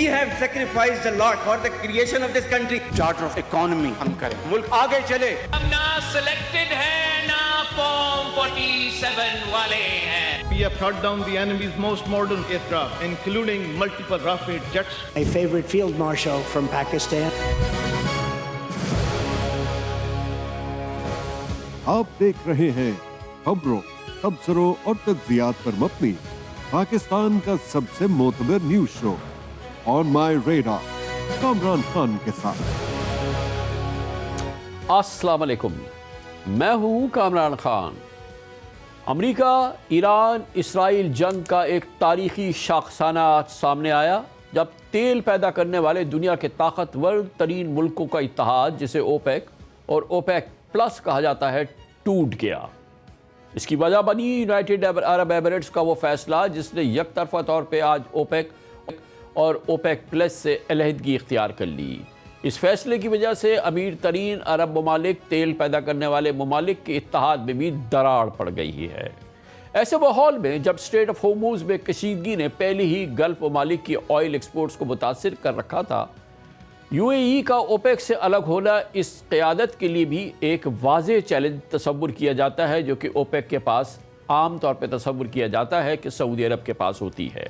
We have sacrificed a lot for the creation of this country. Charter of economy ہم کریں, ملک آگے چلے. ہم نہ سلیکٹڈ ہیں نہ فارم 47 والے ہیں. We have shot down the enemy's most modern aircraft, including multiple Rafale jets. My favorite field marshal from Pakistan. آپ دیکھ رہے ہیں خبروں، تبصروں اور تجزیات پر مبنی پاکستان کا سب سے معتبر نیوز شو آن مائی ریڈار، کامران خان کے ساتھ. السلام علیکم، میں ہوں کامران خان. امریکہ ایران اسرائیل جنگ کا ایک تاریخی شاخسانہ سامنے آیا جب تیل پیدا کرنے والے دنیا کے طاقتور ترین ملکوں کا اتحاد، جسے اوپیک اور اوپیک پلس کہا جاتا ہے، ٹوٹ گیا. اس کی وجہ بنی یونائٹڈ عرب ایمریٹس کا وہ فیصلہ جس نے یک طرفہ طور پہ آج اوپیک اور اوپیک پلس سے علیحدگی اختیار کر لی. اس فیصلے کی وجہ سے امیر ترین عرب ممالک، تیل پیدا کرنے والے ممالک کے اتحاد میں بھی دراڑ پڑ گئی ہے. ایسے ماحول میں جب اسٹریٹ آف ہورموز میں کشیدگی نے پہلے ہی گلف ممالک کی آئل ایکسپورٹس کو متاثر کر رکھا تھا، یو اے ای کا اوپیک سے الگ ہونا اس قیادت کے لیے بھی ایک واضح چیلنج تصور کیا جاتا ہے، جو کہ اوپیک کے پاس عام طور پہ تصور کیا جاتا ہے کہ سعودی عرب کے پاس ہوتی ہے.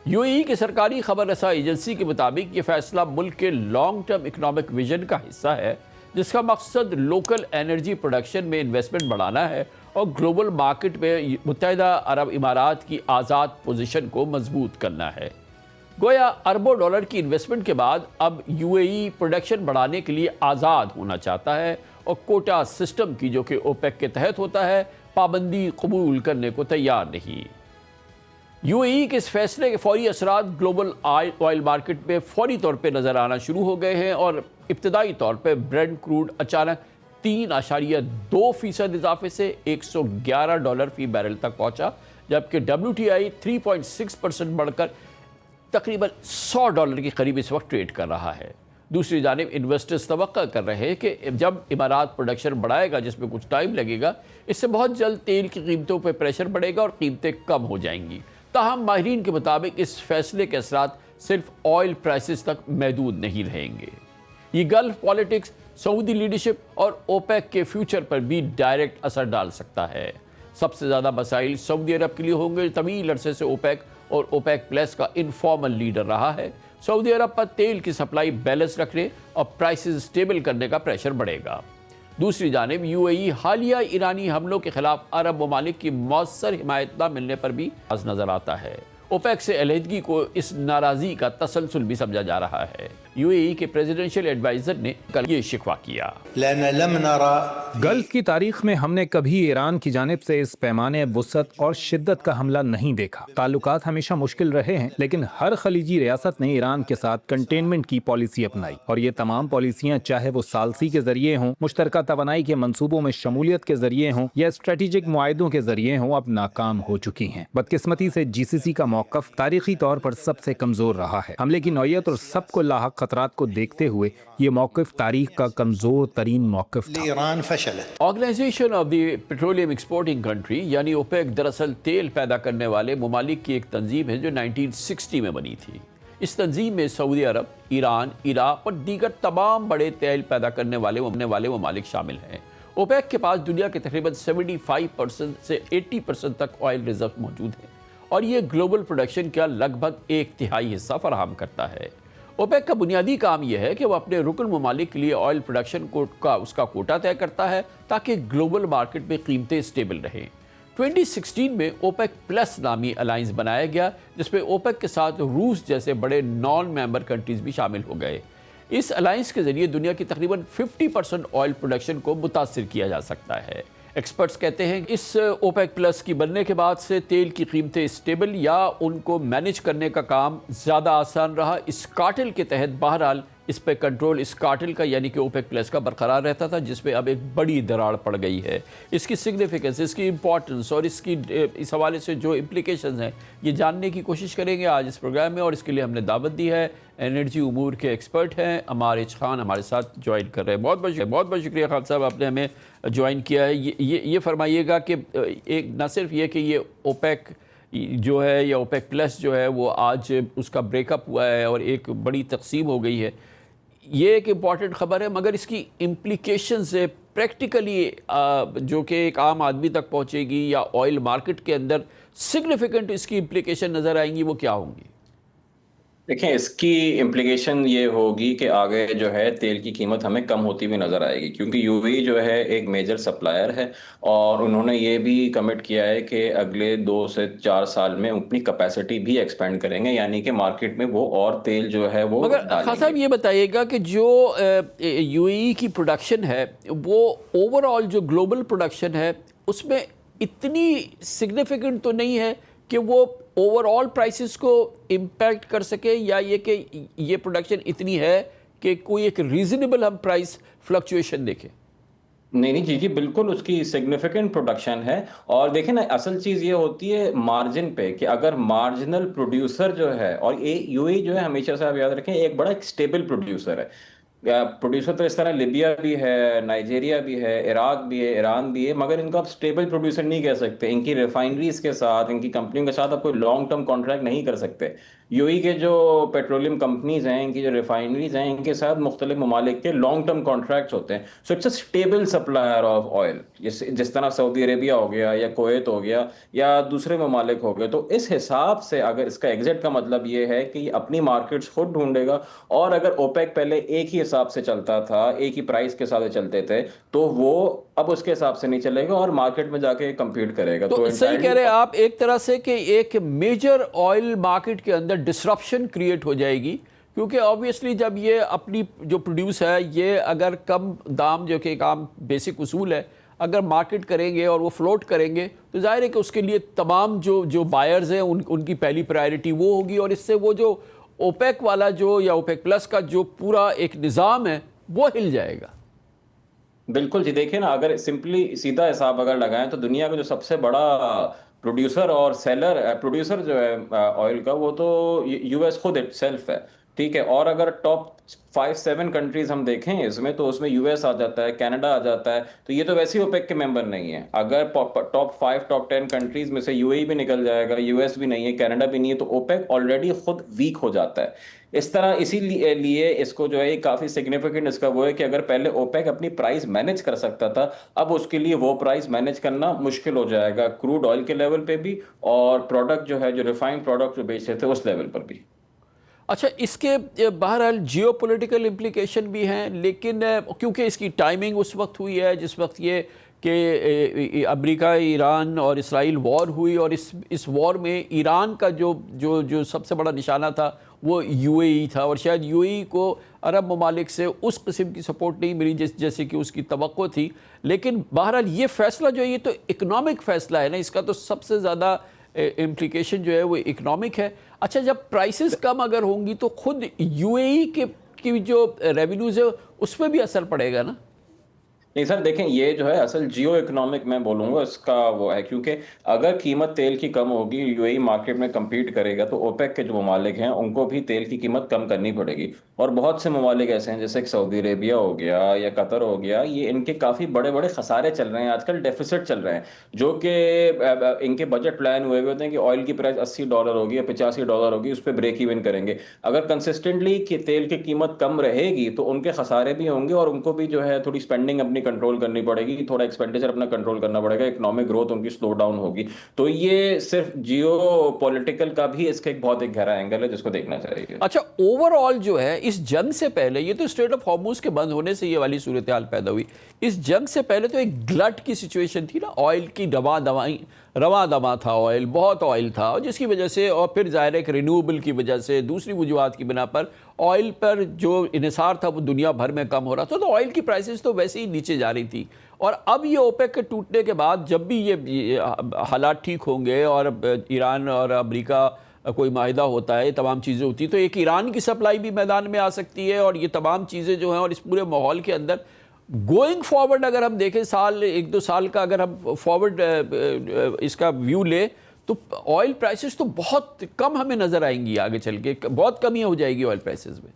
یو اے ای کی سرکاری خبر رساں ایجنسی کے مطابق یہ فیصلہ ملک کے لانگ ٹرم اکنامک ویژن کا حصہ ہے، جس کا مقصد لوکل انرجی پروڈکشن میں انویسٹمنٹ بڑھانا ہے اور گلوبل مارکیٹ میں متحدہ عرب امارات کی آزاد پوزیشن کو مضبوط کرنا ہے. گویا اربوں ڈالر کی انویسٹمنٹ کے بعد اب یو اے ای پروڈکشن بڑھانے کے لیے آزاد ہونا چاہتا ہے اور کوٹا سسٹم کی، جو کہ اوپیک کے تحت ہوتا ہے، پابندی قبول کرنے کو تیار نہیں. یو اے ای کے اس فیصلے کے فوری اثرات گلوبل آئل مارکیٹ میں فوری طور پہ نظر آنا شروع ہو گئے ہیں اور ابتدائی طور پہ برنٹ کروڈ اچانک 3.2% اضافے سے $111 فی بیرل تک پہنچا، جبکہ WTI 3.6% بڑھ کر تقریباً $100 کے قریب اس وقت ٹریڈ کر رہا ہے. دوسری جانب انویسٹرز توقع کر رہے ہیں کہ جب امارات پروڈکشن بڑھائے گا، جس میں کچھ ٹائم لگے گا، اس سے بہت جلد تیل کی قیمتوں پہ پریشر بڑھے گا اور قیمتیں کم ہو جائیں گی. تاہم ماہرین کے مطابق اس فیصلے کے اثرات صرف آئل پرائسز تک محدود نہیں رہیں گے. یہ گلف پالیٹکس، سعودی لیڈرشپ اور اوپیک کے فیوچر پر بھی ڈائریکٹ اثر ڈال سکتا ہے. سب سے زیادہ مسائل سعودی عرب کے لیے ہوں گے. طویل عرصے سے اوپیک اور اوپیک پلس کا انفارمل لیڈر رہا ہے. سعودی عرب پر تیل کی سپلائی بیلنس رکھنے اور پرائسز سٹیبل کرنے کا پریشر بڑھے گا. دوسری جانب یو اے ای حالیہ ایرانی حملوں کے خلاف عرب ممالک کی مؤثر حمایت نہ ملنے پر بھی نظر آتا ہے. اوپیک سے علیحدگی کو اس ناراضی کا تسلسل بھی سمجھا جا رہا ہے. یو اے ای کے پریزیڈنشل ایڈوائزر نے کل یہ شکوہ کیا. گلف کی تاریخ میں ہم نے کبھی ایران کی جانب سے اس پیمانے وسعت اور شدت کا حملہ نہیں دیکھا. تعلقات ہمیشہ مشکل رہے ہیں، لیکن ہر خلیجی ریاست نے ایران کے ساتھ کنٹینمنٹ کی پالیسی اپنائی، اور یہ تمام پالیسیاں چاہے وہ ثالثی کے ذریعے ہوں، مشترکہ توانائی کے منصوبوں میں شمولیت کے ذریعے ہوں یا اسٹریٹجک معاہدوں کے ذریعے ہوں، اب ناکام ہو چکی ہیں. بدقسمتی سے جی سی سی کا موقف تاریخی طور پر سب سے کمزور رہا ہے. حملے کی نوعیت اور سب کو لاحق خطرات کو دیکھتے ہوئے یہ موقف تاریخ کا کمزور ترین موقف تھا. Organisation of the petroleum exporting country یعنی اوپیک دراصل تیل پیدا کرنے والے ممالک کی ایک تنظیم ہے جو 1960 میں بنی تھی. اس تنظیم میں سعودی عرب، ایران، عراق اور دیگر تمام بڑے تیل پیدا کرنے والے ممالک شامل ہیں. اوپیک کے پاس دنیا کے تقریباً 75% سے 80% تک آئل ریزرو موجود ہیں اور یہ گلوبل پروڈکشن کا لگ بھگ 1/3 حصہ فراہم کرتا ہے. اوپیک کا بنیادی کام یہ ہے کہ وہ اپنے رکن ممالک کے لیے آئل پروڈکشن کا اس کا کوٹا طے کرتا ہے تاکہ گلوبل مارکیٹ میں قیمتیں سٹیبل رہیں. 2016 میں اوپیک پلس نامی الائنس بنایا گیا، جس میں اوپیک کے ساتھ روس جیسے بڑے نان ممبر کنٹریز بھی شامل ہو گئے. اس الائنس کے ذریعے دنیا کی تقریباً 50% آئل پروڈکشن کو متاثر کیا جا سکتا ہے. ایکسپرٹس کہتے ہیں کہ اس اوپیک پلس کی بننے کے بعد سے تیل کی قیمتیں سٹیبل یا ان کو مینج کرنے کا کام زیادہ آسان رہا. اس کارٹل کے تحت بہرحال اس پہ کنٹرول اس کارٹل کا یعنی کہ اوپیک پلس کا برقرار رہتا تھا، جس میں اب ایک بڑی دراڑ پڑ گئی ہے. اس کی سگنیفیکنس، اس کی امپورٹنس اور اس حوالے سے جو امپلیکیشنز ہیں یہ جاننے کی کوشش کریں گے آج اس پروگرام میں، اور اس کے لیے ہم نے دعوت دی ہے انرجی امور کے ایکسپرٹ ہیں عمار ایچ خان ہمارے ساتھ جوائن کر رہے ہیں. بہت بہت شکریہ خان صاحب، آپ نے ہمیں جوائن کیا ہے. یہ فرمائیے گا کہ ایک نہ صرف یہ کہ یہ اوپیک جو ہے یا اوپیک پلس جو ہے وہ آج اس کا بریک اپ ہوا ہے اور ایک بڑی تقسیم ہو گئی ہے. یہ ایک امپورٹنٹ خبر ہے, مگر اس کی امپلیکیشنز پریکٹیکلی جو کہ ایک عام آدمی تک پہنچے گی یا آئل مارکیٹ کے اندر سگنیفیکنٹ اس کی امپلیکیشن نظر آئیں گی, وہ کیا ہوں گی؟ دیکھیں اس کی امپلیکیشن یہ ہوگی کہ آگے جو ہے تیل کی قیمت ہمیں کم ہوتی ہوئی نظر آئے گی, کیونکہ یو اے ای جو ہے ایک میجر سپلائر ہے اور انہوں نے یہ بھی کمٹ کیا ہے کہ اگلے 2 سے 4 سال میں اپنی کیپیسٹی بھی ایکسپینڈ کریں گے, یعنی کہ مارکیٹ میں وہ اور تیل جو ہے وہ مگر خان صاحب یہ بتائیے گا کہ جو یو اے ای کی پروڈکشن ہے وہ اوور آل جو گلوبل پروڈکشن ہے اس میں اتنی سگنیفیکنٹ تو نہیں ہے کہ وہ اوور آل پرائسز کو امپیکٹ کر سکے, یا یہ کہ یہ پروڈکشن اتنی ہے کہ کوئی ایک ریزنیبل ہم پرائس فلکچویشن دیکھیں؟ نہیں جی بالکل اس کی سگنیفیکنٹ پروڈکشن ہے. اور دیکھیں نا اصل چیز یہ ہوتی ہے مارجن پہ, کہ اگر مارجنل پروڈیوسر جو ہے, اور یو اے جو ہے ہمیشہ سے آپ یاد رکھیں ایک بڑا اسٹیبل پروڈیوسر ہے. پروڈیوسر تو اس طرح لیبیا بھی ہے, نائجیریا بھی ہے, عراق بھی ہے, ایران بھی ہے, مگر ان کو آپ اسٹیبل پروڈیوسر نہیں کہہ سکتے. ان کی ریفائنریز کے ساتھ, ان کی کمپنیوں کے ساتھ آپ کوئی لانگ ٹرم کانٹریکٹ نہیں کر سکتے. یو اے کے جو پیٹرولیم کمپنیز ہیں, ان کی جو ریفائنریز ہیں, ان کے ساتھ مختلف ممالک کے لانگ ٹرم کانٹریکٹس ہوتے ہیں. So it's a stable supplier of oil, جس طرح سعودی عربیہ ہو گیا یا کویت ہو گیا یا دوسرے ممالک ہو گئے. تو اس حساب سے اگر اس کا ایگزٹ کا مطلب یہ ہے کہ یہ اپنی مارکیٹس خود ڈھونڈے گا, اور اگر اوپیک پہلے ایک ہی حساب سے چلتا تھا, ایک ہی پرائس کے ساتھ چلتے تھے, تو وہ اب اس کے حساب سے نہیں چلے گا اور مارکیٹ میں جا کے کمپیٹ کرے گا. تو صحیح کہہ رہے ہیں آپ ایک طرح سے کہ ایک میجر آئل مارکیٹ کے اندر ڈسرپشن کریٹ ہو جائے گی, کیونکہ آبویسلی جب یہ اپنی جو پروڈیوس ہے یہ اگر کم دام, جو کہ ایک عام بیسک اصول ہے, اگر مارکیٹ کریں گے اور وہ فلوٹ کریں گے تو ظاہر ہے کہ اس کے لیے تمام جو بائرز ہیں ان کی پہلی پرائرٹی وہ ہوگی, اور اس سے وہ جو اوپیک والا جو یا اوپیک پلس کا جو پورا ایک نظام ہے وہ ہل جائے گا. بالکل جی. دیکھیں نا اگر سمپلی سیدھا حساب اگر لگائیں تو دنیا کا جو سب سے بڑا پروڈیوسر اور پروڈیوسر جو ہے آئل کا, وہ تو یو ایس خود اٹ سیلف ہے, ٹھیک ہے. اور اگر ٹاپ 5-7 کنٹریز ہم دیکھیں اس میں, تو اس میں یو ایس آ جاتا ہے, کینیڈا آ جاتا ہے, تو یہ تو ویسے ہی اوپیک کے ممبر نہیں ہے. اگر ٹاپ 5 ٹاپ 10 کنٹریز میں سے یو اے ای بھی نکل جائے گا, یو ایس بھی نہیں ہے, کینیڈا بھی نہیں ہے, تو اوپیک آلریڈی خود ویک ہو جاتا ہے. اس طرح اسی لیے اس کو جو ہے کافی سگنیفیکنٹ اس کا وہ ہے کہ اگر پہلے اوپیک اپنی پرائز مینیج کر سکتا تھا, اب اس کے لیے وہ پرائز مینیج کرنا مشکل ہو جائے گا, کروڈ آئل کے لیول پہ بھی اور پروڈکٹ جو ہے جو ریفائنڈ پروڈکٹ جو بیچتے تھے اس لیول پر بھی. اچھا, اس کے بہرحال جیو پولیٹیکل امپلیکیشن بھی ہیں, لیکن کیونکہ اس کی ٹائمنگ اس وقت ہوئی ہے جس وقت یہ کہ امریکہ, ایران اور اسرائیل وار ہوئی, اور اس وار میں ایران کا جو سب سے بڑا نشانہ تھا وہ یو اے ای تھا, اور شاید یو اے ای کو عرب ممالک سے اس قسم کی سپورٹ نہیں ملی جیسے کہ اس کی توقع تھی. لیکن بہرحال یہ فیصلہ جو ہے یہ تو اکنامک فیصلہ ہے نا, اس کا تو سب سے زیادہ امپلیکیشن جو ہے وہ اکنامک ہے. اچھا, جب پرائسز کم اگر ہوں گی تو خود یو اے ای کی جو ریونیوز ہے اس پہ بھی اثر پڑے گا نا؟ نہیں سر, دیکھیں یہ جو ہے اصل جیو اکنامک میں بولوں گا اس کا وہ ہے, کیونکہ اگر قیمت تیل کی کم ہوگی, یو اے ای مارکیٹ میں کمپیٹ کرے گا, تو اوپیک کے جو ممالک ہیں ان کو بھی تیل کی قیمت کم کرنی پڑے گی. اور بہت سے ممالک ایسے ہیں جیسے سعودی عربیہ ہو گیا یا قطر ہو گیا, یہ ان کے کافی بڑے بڑے خسارے چل رہے ہیں آج کل, ڈیفیسٹ چل رہے ہیں, جو کہ ان کے بجٹ پلان ہوئے ہوتے ہیں کہ آئل کی پرائس $80 ہوگی یا $85 ہوگی, اس پہ بریک ایون کریں گے. اگر کنسسٹنٹلی کہ تیل کی قیمت کم رہے گی تو ان کے خسارے بھی ہوں گے, اور ان کو بھی جو ہے تھوڑی اسپینڈنگ اپنی کنٹرول کرنی پڑے گی, تھوڑا ایکسپینڈیچر اپنا کنٹرول کرنا پڑے گا, اکنامک گروتھ ان کی سلو ڈاؤن ہوگی. تو یہ صرف جیو پولیٹیکل کا بھی اس کا ایک بہت گہرا اینگل ہے جس کو دیکھنا چاہیے. اچھا, اوور آل جو ہے اس جنگ سے پہلے, یہ تو اسٹریٹ آف ہارموز کے بند ہونے سے یہ والی صورتحال پیدا ہوئی, اس جنگ سے پہلے تو ایک گلٹ کی سچویشن تھی نا, آئل کی رواں دواں تھا, آئل بہت آئل تھا, اور جس کی وجہ سے, اور پھر ظاہر ہے کہ رینیوبل کی وجہ سے, دوسری وجوہات کی بنا پر آئل پر جو انحصار تھا وہ دنیا بھر میں کم ہو رہا تھا, تو آئل کی پرائسز تو ویسے ہی نیچے جا رہی تھی. اور اب یہ اوپیک کے ٹوٹنے کے بعد جب بھی یہ حالات ٹھیک ہوں گے اور ایران اور امریکہ کوئی معاہدہ ہوتا ہے, تمام چیزیں ہوتی, تو ایک ایران کی سپلائی بھی میدان میں آ سکتی ہے, اور یہ تمام چیزیں جو ہیں, اور اس پورے ماحول کے اندر گوئنگ فارورڈ اگر ہم دیکھیں, سال 1-2 سال کا اگر ہم فارورڈ اس کا ویو لیں, تو آئل پرائسز تو بہت کم ہمیں نظر آئیں گی آگے چل کے, بہت کمی ہو جائے گی آئل پرائسز میں.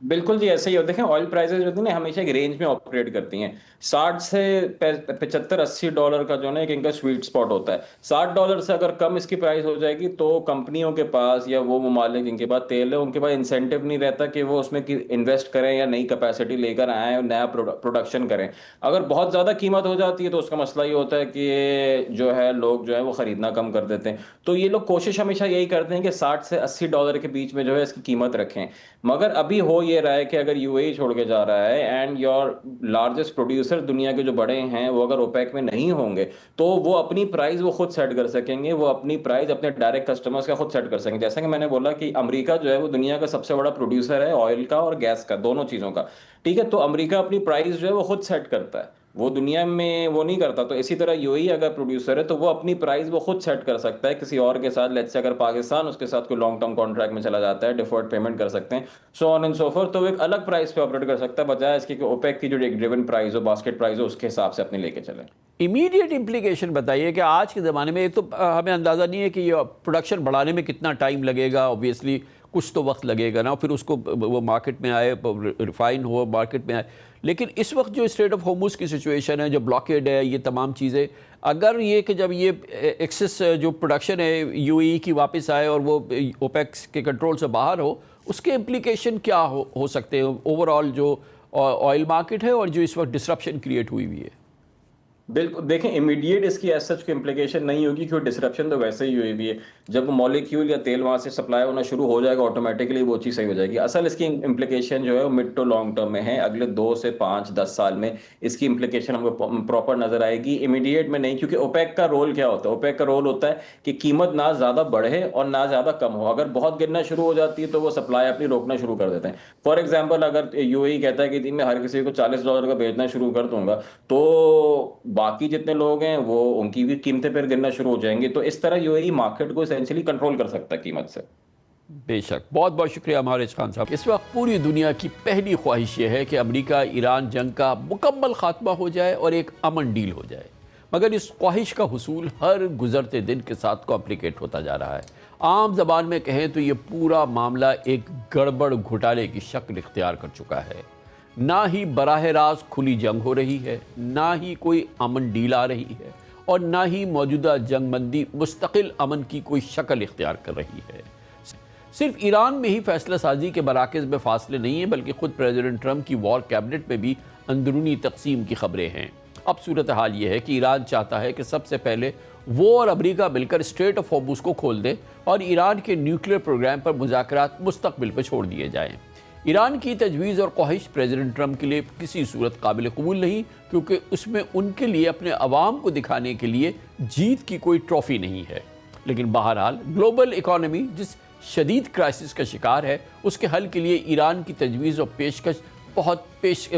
بالکل جی ایسے ہی ہوتے ہیں. آئل پرائزز جو ہیں ہمیشہ ایک رینج میں آپریٹ کرتی ہیں. 60 سے 75-80 ڈالر کا جو ہے ایک ان کا سویٹ اسپاٹ ہوتا ہے. $60 سے اگر کم اس کی پرائز ہو جائے گی تو کمپنیوں کے پاس یا وہ ممالک جن کے پاس تیل ہے ان کے پاس انسینٹیو نہیں رہتا کہ وہ اس میں انویسٹ کریں یا نئی کیپیسٹی لے کر آئیں اور نیا پروڈکشن کریں. اگر بہت زیادہ قیمت ہو جاتی ہے تو اس کا مسئلہ یہ ہوتا ہے کہ جو ہے لوگ جو ہے وہ خریدنا کم کر دیتے ہیں. تو یہ لوگ کوشش ہمیشہ یہی کرتے ہیں کہ 60 سے 80 ڈالر کے بیچ میں جو ہے اس کی قیمت رکھیں. مگر ابھی ہو یہ رہا ہے کہ اگر یو اے ای چھوڑ کے جا رہا ہے اینڈ یور لارجسٹ پروڈیوسر دنیا کے جو بڑے ہیں وہ اگر اوپیک میں نہیں ہوں گے تو وہ اپنی پرائز وہ خود سیٹ کر سکیں گے. وہ اپنی پرائز اپنے ڈائریکٹ کسٹمرز کا خود سیٹ کر سکیں گے. جیسا کہ میں نے بولا کہ امریکہ جو ہے وہ دنیا کا سب سے بڑا پروڈیوسر ہے آئل کا اور گیس کا, دونوں چیزوں کا. ٹھیک ہے, تو امریکہ اپنی پرائز جو ہے وہ خود سیٹ کرتا ہے, وہ دنیا میں وہ نہیں کرتا. تو اسی طرح یو اے اگر پروڈیوسر ہے تو وہ اپنی پرائز وہ خود سیٹ کر سکتا ہے کسی اور کے ساتھ. لیٹس سے اگر پاکستان اس کے ساتھ کوئی لانگ ٹرم کانٹریکٹ میں چلا جاتا ہے, ڈیفرڈ پیمنٹ کر سکتے ہیں, سو آن اینڈ سو فورتھ, تو وہ ایک الگ پرائز پہ آپریٹ کر سکتا ہے بجائے اس کے کہ اوپیک کی جو ایک ڈریون پرائز ہو, باسکٹ پرائز ہو, اس کے حساب سے اپنے لے کے چلیں. امیڈیٹ امپلیکیشن بتائیے کہ آج کے زمانے میں ایک تو ہمیں اندازہ نہیں ہے کہ یہ پروڈکشن بڑھانے میں کتنا ٹائم لگے گا. اوبیسلی کچھ تو وقت لگے گا نا, پھر اس کو وہ مارکیٹ میں آئے, ریفائن ہو, مارکیٹ میں آئے. لیکن اس وقت جو اسٹریٹ آف ہارموز کی سچویشن ہے, جو بلاکیڈ ہے, یہ تمام چیزیں, اگر یہ کہ جب یہ ایکسس جو پروڈکشن ہے یو اے ای کی واپس آئے اور وہ اوپیکس کے کنٹرول سے باہر ہو, اس کے امپلیکیشن کیا ہو سکتے ہیں اوور آل جو آئل مارکیٹ ہے اور جو اس وقت ڈسرپشن کریٹ ہوئی ہوئی ہے؟ بالکل دیکھیں امیڈیٹ اس کی ایز سچ کوئی امپلیکیشن نہیں ہوگی کیونکہ ڈسرپشن تو ویسے ہی ہوئی بھی ہے. جب مالیکیول یا تیل وہاں سے سپلائی ہونا شروع ہو جائے گا آٹومیٹکلی وہ چیز صحیح ہو جائے گی. اصل اس کی امپلیکیشن جو ہے وہ مڈ ٹو لانگ ٹرم میں ہے, اگلے 2 سے 5-10 سال میں اس کی امپلیکیشن ہم کو پراپر نظر آئے گی, امیڈیٹ میں نہیں. کیونکہ اوپیک کا رول کیا ہوتا ہے؟ اوپیک کا رول ہوتا ہے کہ قیمت نہ زیادہ بڑھے اور نہ زیادہ کم ہو. اگر بہت گرنا شروع ہو جاتی ہے تو وہ سپلائی اپنی روکنا شروع کر دیتے ہیں. فار ایگزامپل اگر یو اے ای کہتا ہے کہ دن میں ہر کسی کو $40 کا بیچنا شروع کر دوں گا تو باقی جتنے لوگ ہیں وہ ان کی بھی قیمتیں پھر گرنا شروع ہو جائیں گی. تو اس طرح یو اے ای مارکیٹ کو اسینشلی کنٹرول کر سکتا ہے قیمت سے. بے شک. بہت بہت شکریہ مہارج خان صاحب. اس وقت پوری دنیا کی پہلی خواہش یہ ہے کہ امریکہ ایران جنگ کا مکمل خاتمہ ہو جائے اور ایک امن ڈیل ہو جائے, مگر اس خواہش کا حصول ہر گزرتے دن کے ساتھ کمپلیکیٹ ہوتا جا رہا ہے. عام زبان میں کہیں تو یہ پورا معاملہ ایک گڑبڑ گھوٹالے کی شکل اختیار کر چکا ہے. نہ ہی براہ راست کھلی جنگ ہو رہی ہے, نہ ہی کوئی امن ڈیل آ رہی ہے, اور نہ ہی موجودہ جنگ بندی مستقل امن کی کوئی شکل اختیار کر رہی ہے. صرف ایران میں ہی فیصلہ سازی کے مراکز میں فاصلے نہیں ہیں, بلکہ خود پریزیڈنٹ ٹرمپ کی وار کیبنٹ میں بھی اندرونی تقسیم کی خبریں ہیں. اب صورتحال یہ ہے کہ ایران چاہتا ہے کہ سب سے پہلے وہ اور امریکہ مل کر اسٹریٹ آف ہارموز کو کھول دے اور ایران کے نیوکلیئر پروگرام پر مذاکرات مستقبل پر چھوڑ دیے جائیں. ایران کی تجویز اور خواہش پریزیڈنٹ ٹرمپ کے لیے کسی صورت قابل قبول نہیں, کیونکہ اس میں ان کے لیے اپنے عوام کو دکھانے کے لیے جیت کی کوئی ٹرافی نہیں ہے. لیکن بہرحال گلوبل اکانومی جس شدید کرائسس کا شکار ہے, اس کے حل کے لیے ایران کی تجویز اور پیشکش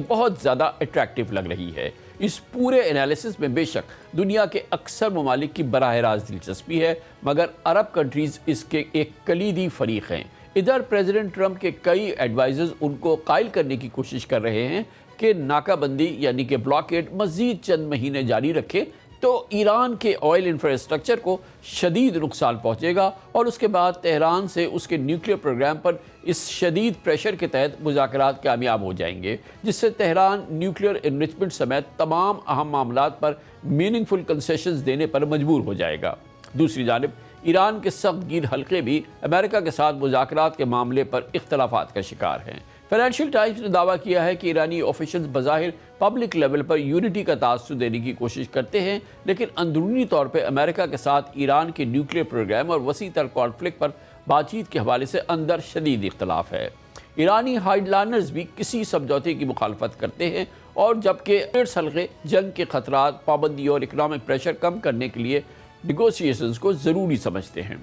بہت زیادہ اٹریکٹیو لگ رہی ہے. اس پورے انالیسس میں بے شک دنیا کے اکثر ممالک کی براہ راست دلچسپی ہے, مگر عرب کنٹریز اس کے ایک کلیدی فریق ہیں. ادھر پریزیڈنٹ ٹرمپ کے کئی ایڈوائزرز ان کو قائل کرنے کی کوشش کر رہے ہیں کہ ناکہ بندی یعنی کہ بلاکیڈ مزید چند مہینے جاری رکھے تو ایران کے آئل انفراسٹرکچر کو شدید نقصان پہنچے گا, اور اس کے بعد تہران سے اس کے نیوکلیئر پروگرام پر اس شدید پریشر کے تحت مذاکرات کامیاب ہو جائیں گے, جس سے تہران نیوکلیئر انرچمنٹ سمیت تمام اہم معاملات پر میننگ فل کنسیشنز دینے پر مجبور ہو جائے گا. دوسری جانب ایران کے سخت گیر حلقے بھی امریکہ کے ساتھ مذاکرات کے معاملے پر اختلافات کا شکار ہیں. فائنینشیل ٹائمز نے دعویٰ کیا ہے کہ ایرانی آفیشلز بظاہر پبلک لیول پر یونٹی کا تاثر دینے کی کوشش کرتے ہیں, لیکن اندرونی طور پہ امریکہ کے ساتھ ایران کے نیوکلیئر پروگرام اور وسیع تر کانفلکٹ پر بات چیت کے حوالے سے اندر شدید اختلاف ہے. ایرانی ہارڈ لائنرز بھی کسی سمجھوتے کی مخالفت کرتے ہیں, اور جبکہ حلقے جنگ کے خطرات, پابندی اور اکنامک پریشر کم کرنے کے لیے نیگوسیشنز کو ضروری سمجھتے ہیں.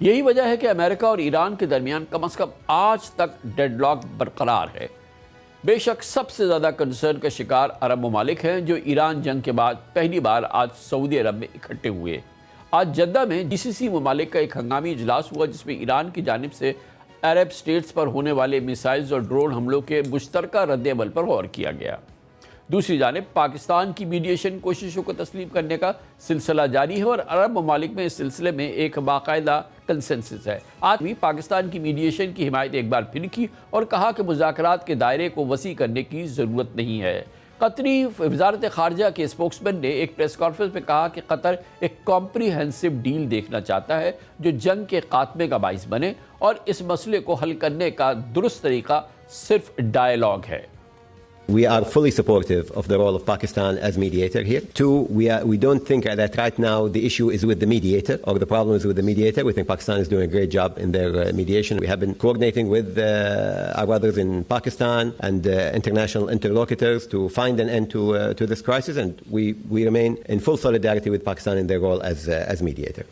یہی وجہ ہے کہ امریکہ اور ایران کے درمیان کم از کم آج تک ڈیڈ لاک برقرار ہے. بے شک سب سے زیادہ کنسرن کا شکار عرب ممالک ہیں, جو ایران جنگ کے بعد پہلی بار آج سعودی عرب میں اکٹھے ہوئے. آج جدہ میں جی سی سی ممالک کا ایک ہنگامی اجلاس ہوا, جس میں ایران کی جانب سے عرب سٹیٹس پر ہونے والے میسائلز اور ڈرون حملوں کے مشترکہ رد عمل پر غور کیا گیا. دوسری جانب پاکستان کی میڈیشن کوششوں کو تسلیم کرنے کا سلسلہ جاری ہے اور عرب ممالک میں اس سلسلے میں ایک باقاعدہ کنسنسس ہے۔ آج بھی پاکستان کی میڈیشن کی حمایت ایک بار پھر کی اور کہا کہ مذاکرات کے دائرے کو وسیع کرنے کی ضرورت نہیں ہے۔ قطری وزارت خارجہ کے اسپوکسمین نے ایک پریس کانفرنس میں کہا کہ قطر ایک کمپریہنسو ڈیل دیکھنا چاہتا ہے جو جنگ کے خاتمے کا باعث بنے اور اس مسئلے کو حل کرنے کا درست طریقہ صرف ڈائیلاگ ہے۔ We are fully supportive of the role of Pakistan as mediator here. Two, we don't think that right now the issue is with the mediator or the problem is with the mediator. We think Pakistan is doing a great job in their mediation. We have been coordinating with our brothers in Pakistan and international interlocutors to find an end to this crisis, and we remain in full solidarity with Pakistan in their role as mediator.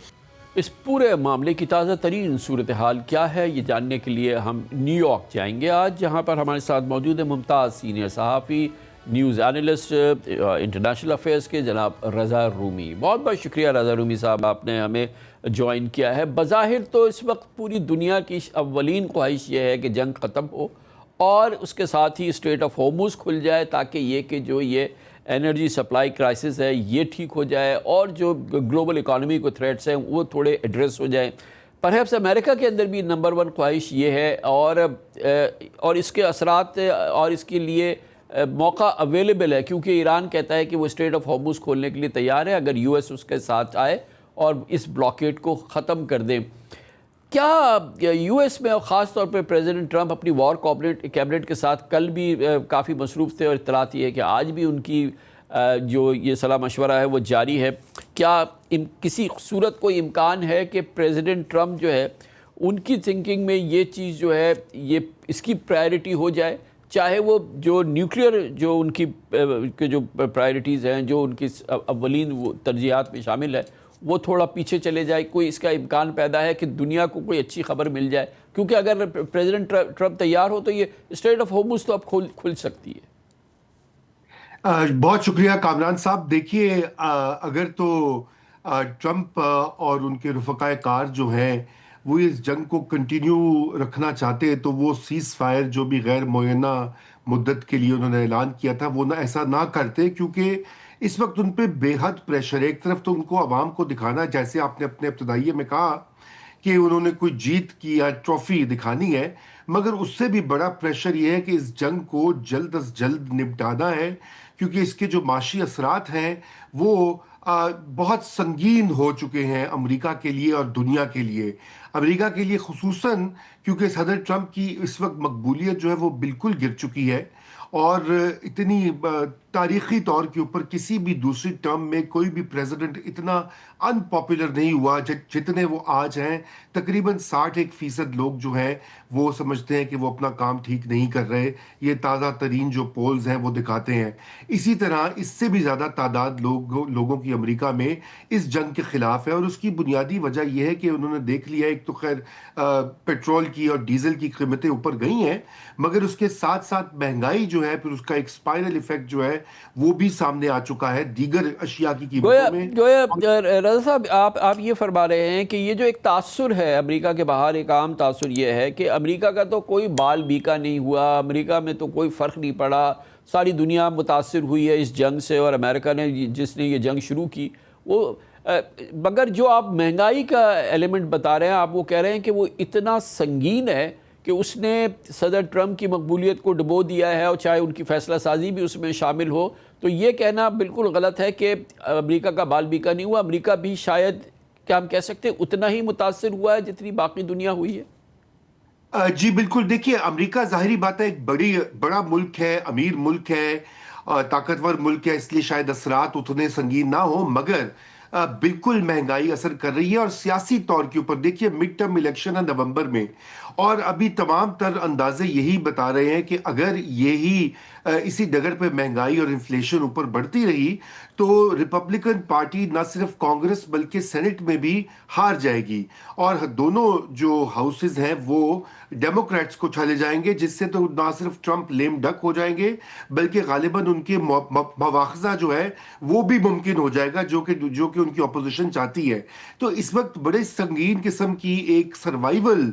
اس پورے معاملے کی تازہ ترین صورتحال کیا ہے یہ جاننے کے لیے ہم نیو یارک جائیں گے آج، جہاں پر ہمارے ساتھ موجود ہیں ممتاز سینئر صحافی، نیوز اینالسٹ انٹرنیشنل افیئرز کے جناب رضا رومی۔ بہت بہت شکریہ رضا رومی صاحب، آپ نے ہمیں جوائن کیا ہے۔ بظاہر تو اس وقت پوری دنیا کی اولین خواہش یہ ہے کہ جنگ ختم ہو اور اس کے ساتھ ہی اسٹریٹ آف ہارمز کھل جائے تاکہ یہ کہ جو یہ انرجی سپلائی کرائسس ہے یہ ٹھیک ہو جائے اور جو گلوبل اکانومی کو تھریٹس ہیں وہ تھوڑے ایڈریس ہو جائیں۔ پرہیپس امریکہ کے اندر بھی نمبر ون خواہش یہ ہے اور اس کے اثرات اور اس کے لیے موقع اویلیبل ہے کیونکہ ایران کہتا ہے کہ وہ اسٹریٹ آف ہارمز کھولنے کے لیے تیار ہے اگر یو ایس اس کے ساتھ آئے اور اس بلاکیڈ کو ختم کر دیں۔ کیا یو ایس میں اور خاص طور پہ پریزیڈنٹ ٹرمپ اپنی وار کیبنٹ کے ساتھ کل بھی کافی مصروف تھے اور اطلاعات یہ ہے کہ آج بھی ان کی جو یہ صلاح مشورہ ہے وہ جاری ہے، کیا کسی صورت کوئی امکان ہے کہ پریزیڈنٹ ٹرمپ جو ہے ان کی تھنکنگ میں یہ چیز جو ہے یہ اس کی پرائرٹی ہو جائے، چاہے وہ جو نیوکلیئر جو ان کی جو پرائرٹیز ہیں جو ان کی اولین وہ ترجیحات میں شامل ہے وہ تھوڑا پیچھے چلے جائے؟ کوئی اس کا امکان پیدا ہے کہ دنیا کو کوئی اچھی خبر مل جائے؟ کیونکہ اگر پریزیڈنٹ ٹرمپ تیار ہو تو یہ اسٹریٹ آف ہارمز تو اب کھل سکتی ہے۔ بہت شکریہ کامران صاحب۔ دیکھیے اگر تو ٹرمپ اور ان کے رفقائے کار جو ہیں وہ اس جنگ کو کنٹینیو رکھنا چاہتے تو وہ سیز فائر جو بھی غیر معینہ مدت کے لیے انہوں نے اعلان کیا تھا وہ ایسا نہ کرتے، کیونکہ اس وقت ان پہ بے حد پریشر ہے۔ ایک طرف تو ان کو عوام کو دکھانا، جیسے آپ نے اپنے ابتدائیے میں کہا کہ انہوں نے کوئی جیت کی یا ٹرافی دکھانی ہے، مگر اس سے بھی بڑا پریشر یہ ہے کہ اس جنگ کو جلد از جلد نپٹانا ہے، کیونکہ اس کے جو معاشی اثرات ہیں وہ بہت سنگین ہو چکے ہیں امریکہ کے لیے اور دنیا کے لیے۔ امریکہ کے لیے خصوصاً کیونکہ صدر ٹرمپ کی اس وقت مقبولیت جو ہے وہ بالکل گر چکی ہے اور اتنی تاریخی طور کے اوپر کسی بھی دوسری ٹرم میں کوئی بھی پریزیڈنٹ اتنا ان پاپولر نہیں ہوا جتنے وہ آج ہیں۔ تقریباً 61% لوگ جو ہیں وہ سمجھتے ہیں کہ وہ اپنا کام ٹھیک نہیں کر رہے، یہ تازہ ترین جو پولز ہیں وہ دکھاتے ہیں۔ اسی طرح اس سے بھی زیادہ تعداد لوگوں کی امریکہ میں اس جنگ کے خلاف ہے، اور اس کی بنیادی وجہ یہ ہے کہ انہوں نے دیکھ لیا، ایک تو خیر پیٹرول کی اور ڈیزل کی قیمتیں اوپر گئی ہیں، مگر اس کے ساتھ ساتھ مہنگائی جو ہے پھر اس کا ایک اسپائرل ایفیکٹ جو ہے وہ بھی سامنے آ چکا ہے دیگر اشیاء کی قیمتوں میں۔ گویا رضا صاحب آپ یہ فرما رہے ہیں کہ یہ جو ایک تاثر ہے امریکہ کے باہر، ایک عام تاثر یہ ہے کہ امریکہ کا تو کوئی بال بیکا نہیں ہوا، امریکہ میں تو کوئی فرق نہیں پڑا، ساری دنیا متاثر ہوئی ہے اس جنگ سے، اور امریکہ نے جس نے یہ جنگ شروع کی وہ، مگر جو آپ مہنگائی کا ایلیمنٹ بتا رہے ہیں، آپ وہ کہہ رہے ہیں کہ وہ اتنا سنگین ہے کہ اس نے صدر ٹرمپ کی مقبولیت کو ڈبو دیا ہے، اور چاہے ان کی فیصلہ سازی بھی اس میں شامل ہو، تو یہ کہنا بالکل غلط ہے کہ امریکہ کا بال بیکا نہیں ہوا۔ امریکہ بھی شاید، کیا ہم کہہ سکتے ہیں، اتنا ہی متاثر ہوا ہے جتنی باقی دنیا ہوئی ہے؟ جی بالکل۔ دیکھیے امریکہ ظاہری بات ہے ایک بڑا ملک ہے، امیر ملک ہے، طاقتور ملک ہے، اس لیے شاید اثرات اتنے سنگین نہ ہوں، مگر بالکل مہنگائی اثر کر رہی ہے۔ اور سیاسی طور کے اوپر دیکھیے مڈ ٹرم الیکشن ہے نومبر میں، اور ابھی تمام تر اندازے یہی بتا رہے ہیں کہ اگر یہی اسی ڈگر پہ مہنگائی اور انفلیشن اوپر بڑھتی رہی تو ریپبلکن پارٹی نہ صرف کانگریس بلکہ سینٹ میں بھی ہار جائے گی، اور دونوں جو ہاؤسز ہیں وہ ڈیموکریٹس کو چلے جائیں گے، جس سے تو نہ صرف ٹرمپ لیم ڈک ہو جائیں گے بلکہ غالباً ان کے مواخذہ جو ہے وہ بھی ممکن ہو جائے گا جو کہ ان کی اپوزیشن چاہتی ہے۔ تو اس وقت بڑے سنگین قسم کی ایک سروائیول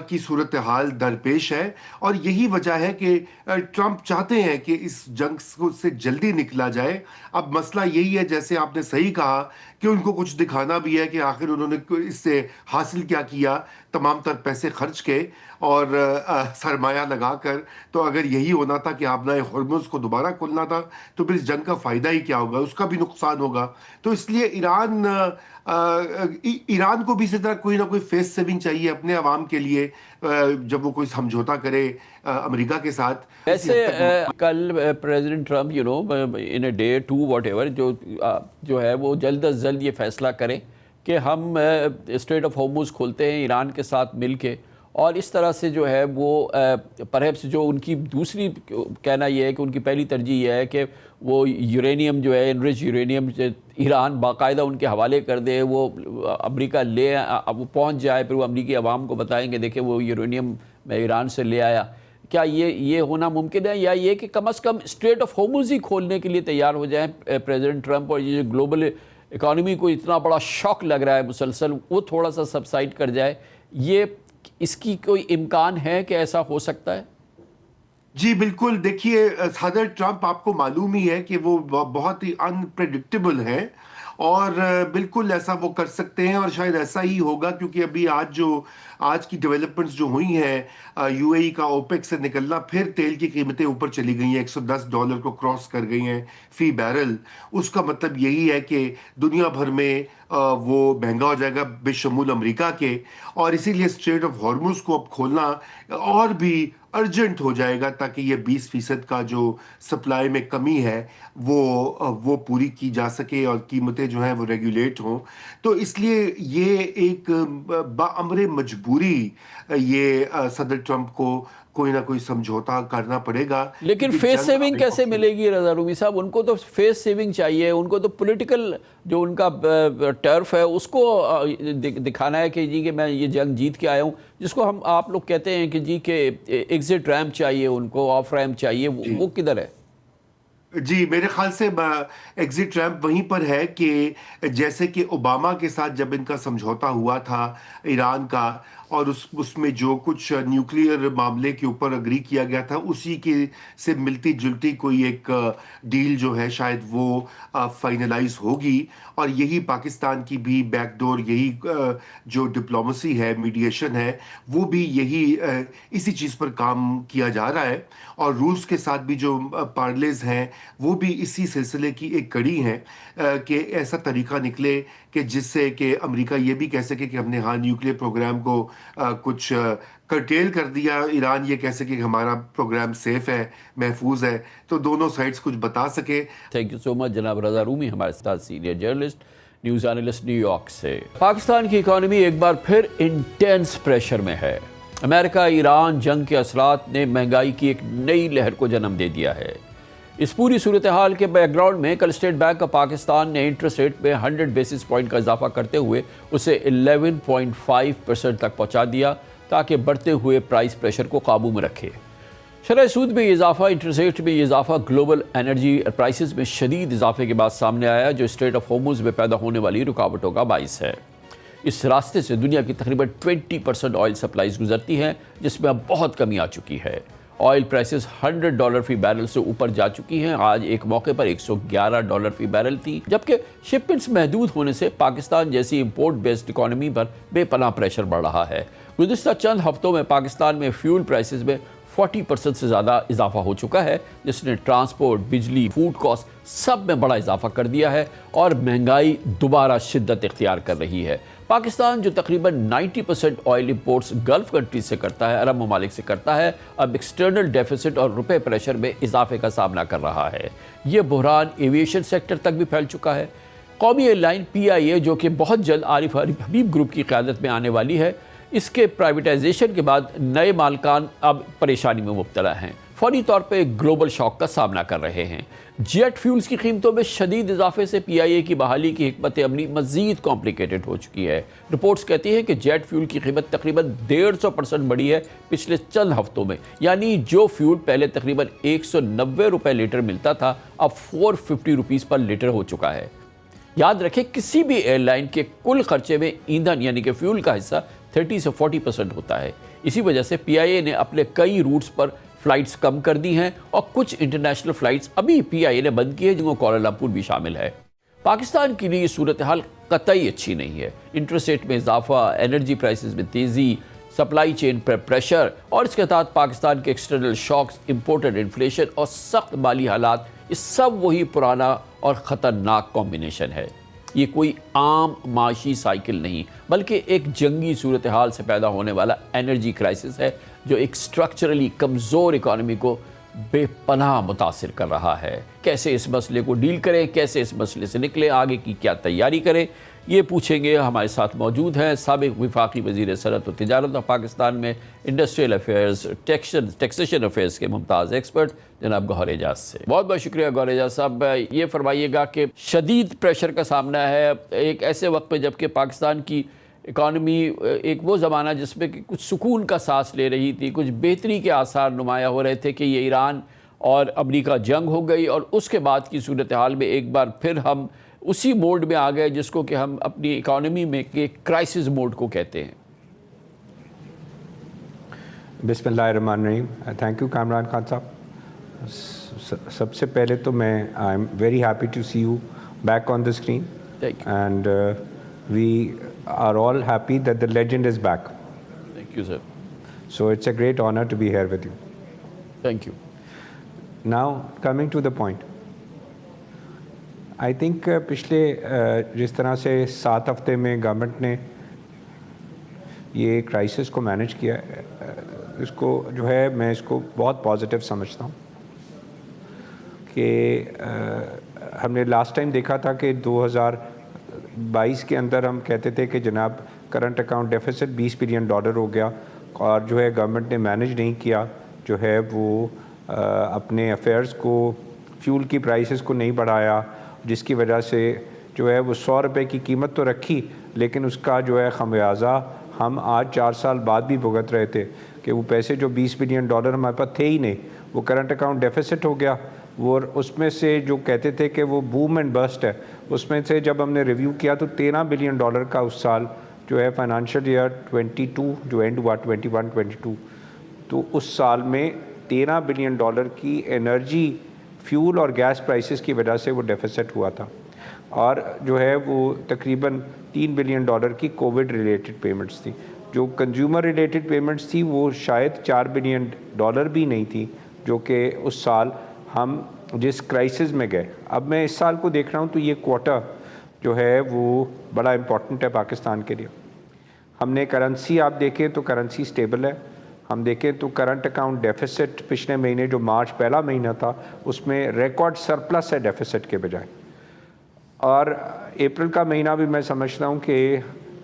کی صورتحال درپیش ہے، اور یہی وجہ ہے کہ ٹرمپ چاہتے ہیں ہیں کہ اس جنگ سے جلدی نکلا جائے. اب مسئلہ یہی ہے جیسے آپ نے صحیح کہا کہ ان کو کچھ دکھانا بھی ہے کہ آخر انہوں نے اس سے حاصل کیا کیا, تمام تر پیسے خرچ کے اور سرمایہ لگا کر. تو اگر یہی ہونا تھا کہ آبنائے ہرمز کو دوبارہ کھولنا تھا تو پھر اس جنگ کا فائدہ ہی کیا ہوگا, اس کا بھی نقصان ہوگا. تو اس لیے ایران کو بھی اسی طرح کوئی نہ کوئی فیس سیونگ چاہیے اپنے عوام کے لیے جب وہ کوئی سمجھوتا کرے امریکہ کے ساتھ. ایسے کل president Trump in a day to whatever جو ہے وہ جلد از جلد یہ فیصلہ کریں کہ ہم اسٹریٹ آف ہارمز کھولتے ہیں ایران کے ساتھ مل کے, اور اس طرح سے جو ہے وہ پرہیپس جو ان کی دوسری کہنا یہ ہے کہ ان کی پہلی ترجیح یہ ہے کہ وہ یورینیم جو ہے انرچ یورینیم ایران باقاعدہ ان کے حوالے کر دے, وہ امریکہ لے وہ پہنچ جائے, پھر وہ امریکی عوام کو بتائیں کہ دیکھیں وہ یورینیم میں ایران سے لے آیا. کیا یہ ہونا ممکن ہے, یا یہ کہ کم از کم اسٹریٹ آف ہارمز ہی کھولنے کے لیے تیار ہو جائیں پریزیڈنٹ ٹرمپ, اور یہ جو گلوبل اکانومی کو اتنا بڑا شاک لگ رہا ہے مسلسل وہ تھوڑا سا سبسائڈ کر جائے؟ یہ اس کی کوئی امکان ہے کہ ایسا ہو سکتا ہے؟ جی بالکل. دیکھیے صدر ٹرمپ آپ کو معلوم ہی ہے کہ وہ بہت ہی انپریڈکٹیبل ہیں, اور بالکل ایسا وہ کر سکتے ہیں, اور شاید ایسا ہی ہوگا کیونکہ ابھی آج کی ڈیولپمنٹس جو ہوئی ہیں, یو اے ای کا اوپیک سے نکلنا, پھر تیل کی قیمتیں اوپر چلی گئی ہیں, $110 کو کراس کر گئی ہیں فی بیرل. اس کا مطلب یہی ہے کہ دنیا بھر میں وہ مہنگا ہو جائے گا بشمول امریکہ کے, اور اسی لیے اسٹریٹ آف ہارمز کو اب کھولنا اور بھی ارجنٹ ہو جائے گا تاکہ یہ 20% کا جو سپلائی میں کمی ہے وہ پوری کی جا سکے اور قیمتیں جو ہیں وہ ریگولیٹ ہوں. تو اس لیے یہ ایک بامر مجبوری یہ صدر ٹرمپ کو کوئی نہ کوئی سمجھوتا کرنا پڑے گا. لیکن فیس سیونگ کیسے ملے گی رضا رومی صاحب؟ ان کو تو فیس سیونگ چاہیے, ان کو تو پولیٹیکل جو ان کا ٹرف ہے اس کو دکھانا ہے کہ جی کہ میں یہ جنگ جیت کے آیا ہوں, جس کو آپ لوگ کہتے ہیں کہ جی کہ ایگزٹ ریمپ چاہیے ان کو, آف ریمپ چاہیے, وہ کدھر ہے؟ جی میرے خیال سے ایگزٹ ریمپ وہیں پر ہے کہ جیسے کہ اوباما کے ساتھ جب ان کا سمجھوتا ہوا تھا ایران کا, اور اس میں جو کچھ نیوکلیئر معاملے کے اوپر اگری کیا گیا تھا, اسی کے سے ملتی جلتی کوئی ایک ڈیل جو ہے شاید وہ فائنلائز ہوگی. اور یہی پاکستان کی بھی بیک ڈور, یہی جو ڈپلومیسی ہے, میڈیشن ہے, وہ بھی یہی اسی چیز پر کام کیا جا رہا ہے. اور روس کے ساتھ بھی جو پارلیز ہیں وہ بھی اسی سلسلے کی ایک کڑی ہیں کہ ایسا طریقہ نکلے کہ جس سے کہ امریکہ یہ بھی کہہ سکے کہ ہم نے نیوکلیئر پروگرام کو کچھ کرٹیل کر دیا, ایران یہ کہہ سکے کہ ہمارا پروگرام سیف ہے, محفوظ ہے, تو دونوں سائڈز کچھ بتا سکے. تھینک یو سو مچ جناب رضا رومی, ہمارے ساتھ senior journalist, news analyst new York سے. پاکستان کی اکانومی ایک بار پھر انٹینس پریشر میں ہے. امریکہ ایران جنگ کے اثرات نے مہنگائی کی ایک نئی لہر کو جنم دے دیا ہے. اس پوری صورتحال کے بیک گراؤنڈ میں کل اسٹیٹ بینک آف پاکستان نے انٹرسٹ ریٹ میں 100 بیسس پوائنٹ کا اضافہ کرتے ہوئے اسے 11.5% تک پہنچا دیا تاکہ بڑھتے ہوئے پرائس پریشر کو قابو میں رکھے. شرح سود میں یہ اضافہ, انٹرسٹ ریٹ میں یہ اضافہ گلوبل انرجی پرائسز میں شدید اضافے کے بعد سامنے آیا, جو اسٹریٹ آف ہارمز میں پیدا ہونے والی رکاوٹوں کا باعث ہے. اس راستے سے دنیا کی تقریباً 20% آئل سپلائیز گزرتی ہیں, جس میں اب بہت کمی آ چکی ہے. آئل پرائسز $100 فی بیرل سے اوپر جا چکی ہیں. آج ایک موقع پر $111 فی بیرل تھی, جبکہ شپمنٹس محدود ہونے سے پاکستان جیسی امپورٹ بیسڈ اکانومی پر بے پناہ پریشر بڑھ رہا ہے. گزشتہ چند ہفتوں میں پاکستان میں فیول پرائسز میں 40% سے زیادہ اضافہ ہو چکا ہے, جس نے ٹرانسپورٹ, بجلی, فوڈ کاسٹ سب میں بڑا اضافہ کر دیا ہے, اور مہنگائی دوبارہ شدت اختیار کر رہی ہے. پاکستان جو تقریباً 90% آئل امپورٹس گلف کنٹریز سے کرتا ہے, عرب ممالک سے کرتا ہے, اب ایکسٹرنل ڈیفیسٹ اور روپے پریشر میں اضافے کا سامنا کر رہا ہے. یہ بحران ایویشن سیکٹر تک بھی پھیل چکا ہے. قومی ایئر لائن PIA, جو کہ بہت جلد عارف حبیب گروپ کی قیادت میں آنے والی ہے, اس کے پرائیویٹائزیشن کے بعد نئے مالکان اب پریشانی میں مبتلا ہیں, فوری طور پہ گلوبل شاک کا سامنا کر رہے ہیں. جیٹ فیولز کی قیمتوں میں شدید اضافے سے PIA کی بحالی کی حکمت عملی مزید کمپلیکیٹڈ ہو چکی ہے. رپورٹس کہتی ہیں کہ جیٹ فیول کی قیمت تقریباً 150% بڑھی ہے پچھلے چند ہفتوں میں, یعنی جو فیول پہلے تقریباً $190 لیٹر ملتا تھا, اب $450 پر لیٹر ہو چکا ہے. یاد رکھیں کسی بھی ایئر لائن کے کل خرچے میں ایندھن یعنی کہ فیول کا حصہ 30 سے 40% ہوتا ہے. اسی وجہ سے PIA نے اپنے کئی روٹس پر فلائٹس کم کر دی ہیں اور کچھ انٹرنیشنل فلائٹس ابھی پی آئی اے نے بند کی ہے، جن کو کوالالمپور بھی شامل ہے۔ پاکستان کے لیے یہ صورتحال قطعی اچھی نہیں ہے۔ انٹرسٹ ریٹ میں اضافہ، انرجی پرائسز میں تیزی، سپلائی چین پر پریشر اور اس کے تحت پاکستان کے ایکسٹرنل شاکس، امپورٹڈ انفلیشن اور سخت مالی حالات، یہ سب وہی پرانا اور خطرناک کمبینیشن ہے۔ یہ کوئی عام معاشی سائیکل نہیں بلکہ ایک جنگی صورتحال سے پیدا ہونے والا انرجی کرائسس ہے جو ایک سٹرکچرلی کمزور اکانومی کو بے پناہ متاثر کر رہا ہے۔ کیسے اس مسئلے کو ڈیل کریں، کیسے اس مسئلے سے نکلیں، آگے کی کیا تیاری کریں، یہ پوچھیں گے۔ ہمارے ساتھ موجود ہیں سابق وفاقی وزیر صنعت و تجارت اور پاکستان میں انڈسٹریل افیئرز، ٹیکسیشن افیئرز کے ممتاز ایکسپرٹ جناب گوہر اعجاز سے۔ بہت بہت شکریہ گوہر اعجاز صاحب۔ یہ فرمائیے گا کہ شدید پریشر کا سامنا ہے ایک ایسے وقت میں جبکہ پاکستان کی اکانومی ایک وہ زمانہ جس میں کہ کچھ سکون کا سانس لے رہی تھی، کچھ بہتری کے آثار نمایاں ہو رہے تھے کہ یہ ایران اور امریکہ جنگ ہو گئی اور اس کے بعد کی صورتحال میں ایک بار پھر ہم اسی موڈ میں آ گئے جس کو کہ ہم اپنی اکانومی میں ایک کرائسس موڈ کو کہتے ہیں۔ بسم اللہ الرحمن الرحیم۔ تھینک یو کامران خان صاحب۔ سب سے پہلے تو میں I am very happy to see you back on the screen and we are all happy that the legend is back. Thank you, sir. So it's a great honor to be here with you. Thank you. Now, coming to the point. I think پچھلے جس طرح سے 7 ہفتے میں government نے یہ crisis کو manage کیا ہے، اس کو جو ہے میں اس کو بہت پازیٹیو سمجھتا ہوں کہ ہم نے لاسٹ ٹائم دیکھا تھا کہ 2022 کے اندر ہم کہتے تھے کہ جناب کرنٹ اکاؤنٹ ڈیفیسٹ $20 بلین ہو گیا اور جو ہے گورنمنٹ نے مینیج نہیں کیا، جو ہے وہ اپنے افیئرز کو، فیول کی پرائسز کو نہیں بڑھایا، جس کی وجہ سے جو ہے وہ $100 کی قیمت تو رکھی لیکن اس کا جو ہے خمیازہ ہم آج 4 سال بعد بھی بھگت رہے تھے کہ وہ پیسے جو $20 بلین ہمارے پاس تھے ہی نہیں، وہ کرنٹ اکاؤنٹ ڈیفیسٹ ہو گیا۔ وہ اس میں سے جو کہتے تھے کہ وہ بوم اینڈ بسٹ ہے، اس میں سے جب ہم نے ریویو کیا تو $13 بلین کا اس سال جو ہے فائنانشیل ایئر 22 جو اینڈ ہوا 21-22، تو اس سال میں $13 بلین کی انرجی، فیول اور گیس پرائسز کی وجہ سے وہ ڈیفیسٹ ہوا تھا، اور جو ہے وہ تقریباً $3 بلین کی کووڈ ریلیٹڈ پیمنٹس تھیں۔ جو کنزیومر ریلیٹڈ پیمنٹس تھی وہ شاید $4 بلین بھی نہیں تھی، جو کہ اس سال ہم جس کرائسس میں گئے۔ اب میں اس سال کو دیکھ رہا ہوں تو یہ کوارٹر جو ہے وہ بڑا امپورٹنٹ ہے پاکستان کے لیے۔ ہم نے کرنسی آپ دیکھیں تو کرنسی سٹیبل ہے، ہم دیکھیں تو کرنٹ اکاؤنٹ ڈیفیسٹ پچھلے مہینے جو مارچ پہلا مہینہ تھا اس میں ریکارڈ سرپلس ہے ڈیفیسٹ کے بجائے، اور اپریل کا مہینہ بھی میں سمجھتا ہوں کہ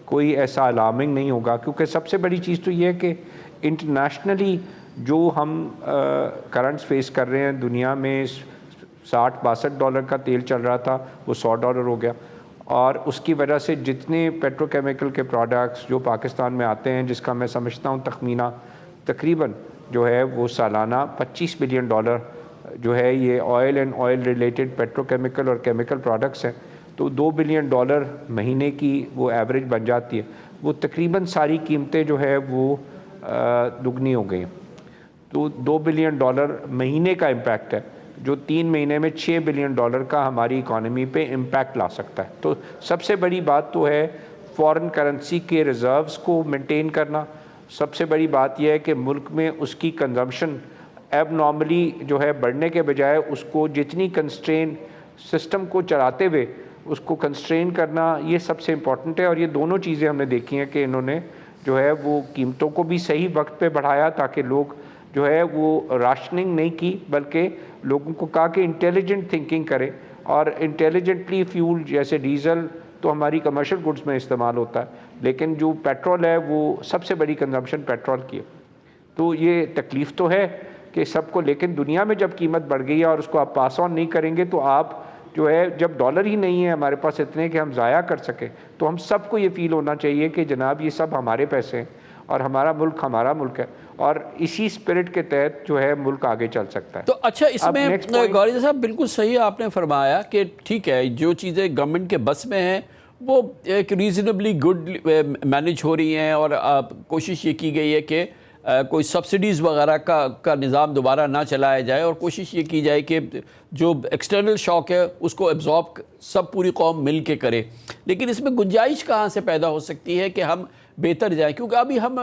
کوئی ایسا الارمنگ نہیں ہوگا، کیونکہ سب سے بڑی چیز تو یہ ہے کہ انٹرنیشنلی جو ہم کرنٹس فیس کر رہے ہیں، دنیا میں $60-62 کا تیل چل رہا تھا وہ $100 ہو گیا، اور اس کی وجہ سے جتنے پیٹرو کیمیکل کے پروڈکٹس جو پاکستان میں آتے ہیں، جس کا میں سمجھتا ہوں تخمینہ تقریباً جو ہے وہ سالانہ $25 بلین جو ہے یہ oil and oil related petro chemical اور کیمیکل پروڈکٹس ہیں، تو $2 بلین مہینے کی وہ ایوریج بن جاتی ہے۔ وہ تقریباً ساری قیمتیں جو ہے وہ دگنی ہو گئی ہیں، تو $2 بلین مہینے کا امپیکٹ ہے جو 3 مہینے میں $6 بلین کا ہماری اکانومی پہ امپیکٹ لا سکتا ہے۔ تو سب سے بڑی بات تو ہے فورن کرنسی کے ریزروز کو مینٹین کرنا، سب سے بڑی بات یہ ہے کہ ملک میں اس کی کنزمپشن ایب نارملی جو ہے بڑھنے کے بجائے اس کو جتنی کنسٹرین سسٹم کو چلاتے ہوئے اس کو کنسٹرین کرنا، یہ سب سے امپورٹنٹ ہے۔ اور یہ دونوں چیزیں ہم نے دیکھی ہیں کہ انہوں نے جو ہے وہ قیمتوں کو بھی صحیح وقت پہ بڑھایا تاکہ لوگ جو ہے وہ راشننگ نہیں کی، بلکہ لوگوں کو کہا کہ انٹیلیجنٹ تھنکنگ کرے، اور انٹیلیجنٹلی فیول جیسے ڈیزل تو ہماری کمرشل گڈز میں استعمال ہوتا ہے، لیکن جو پیٹرول ہے وہ سب سے بڑی کنزمپشن پیٹرول کی ہے۔ تو یہ تکلیف تو ہے کہ سب کو، لیکن دنیا میں جب قیمت بڑھ گئی ہے اور اس کو آپ پاس آن نہیں کریں گے تو آپ جو ہے جب ڈالر ہی نہیں ہے ہمارے پاس اتنے کہ ہم ضائع کر سکیں، تو ہم سب کو یہ فیل ہونا چاہیے کہ جناب یہ سب ہمارے پیسے ہیں اور ہمارا ملک ہے، اور اسی سپرٹ کے تحت جو ہے ملک آگے چل سکتا ہے۔ تو اچھا اس میں گوہر صاحب بالکل صحیح آپ نے فرمایا کہ ٹھیک ہے جو چیزیں گورنمنٹ کے بس میں ہیں وہ ایک ریزنیبلی گڈ مینیج ہو رہی ہیں، اور کوشش یہ کی گئی ہے کہ کوئی سبسڈیز وغیرہ کا نظام دوبارہ نہ چلایا جائے اور کوشش یہ کی جائے کہ جو ایکسٹرنل شاک ہے اس کو ایبزارب سب پوری قوم مل کے کرے. لیکن اس میں گنجائش کہاں سے پیدا ہو سکتی ہے کہ ہم بہتر جائیں, کیونکہ ابھی ہم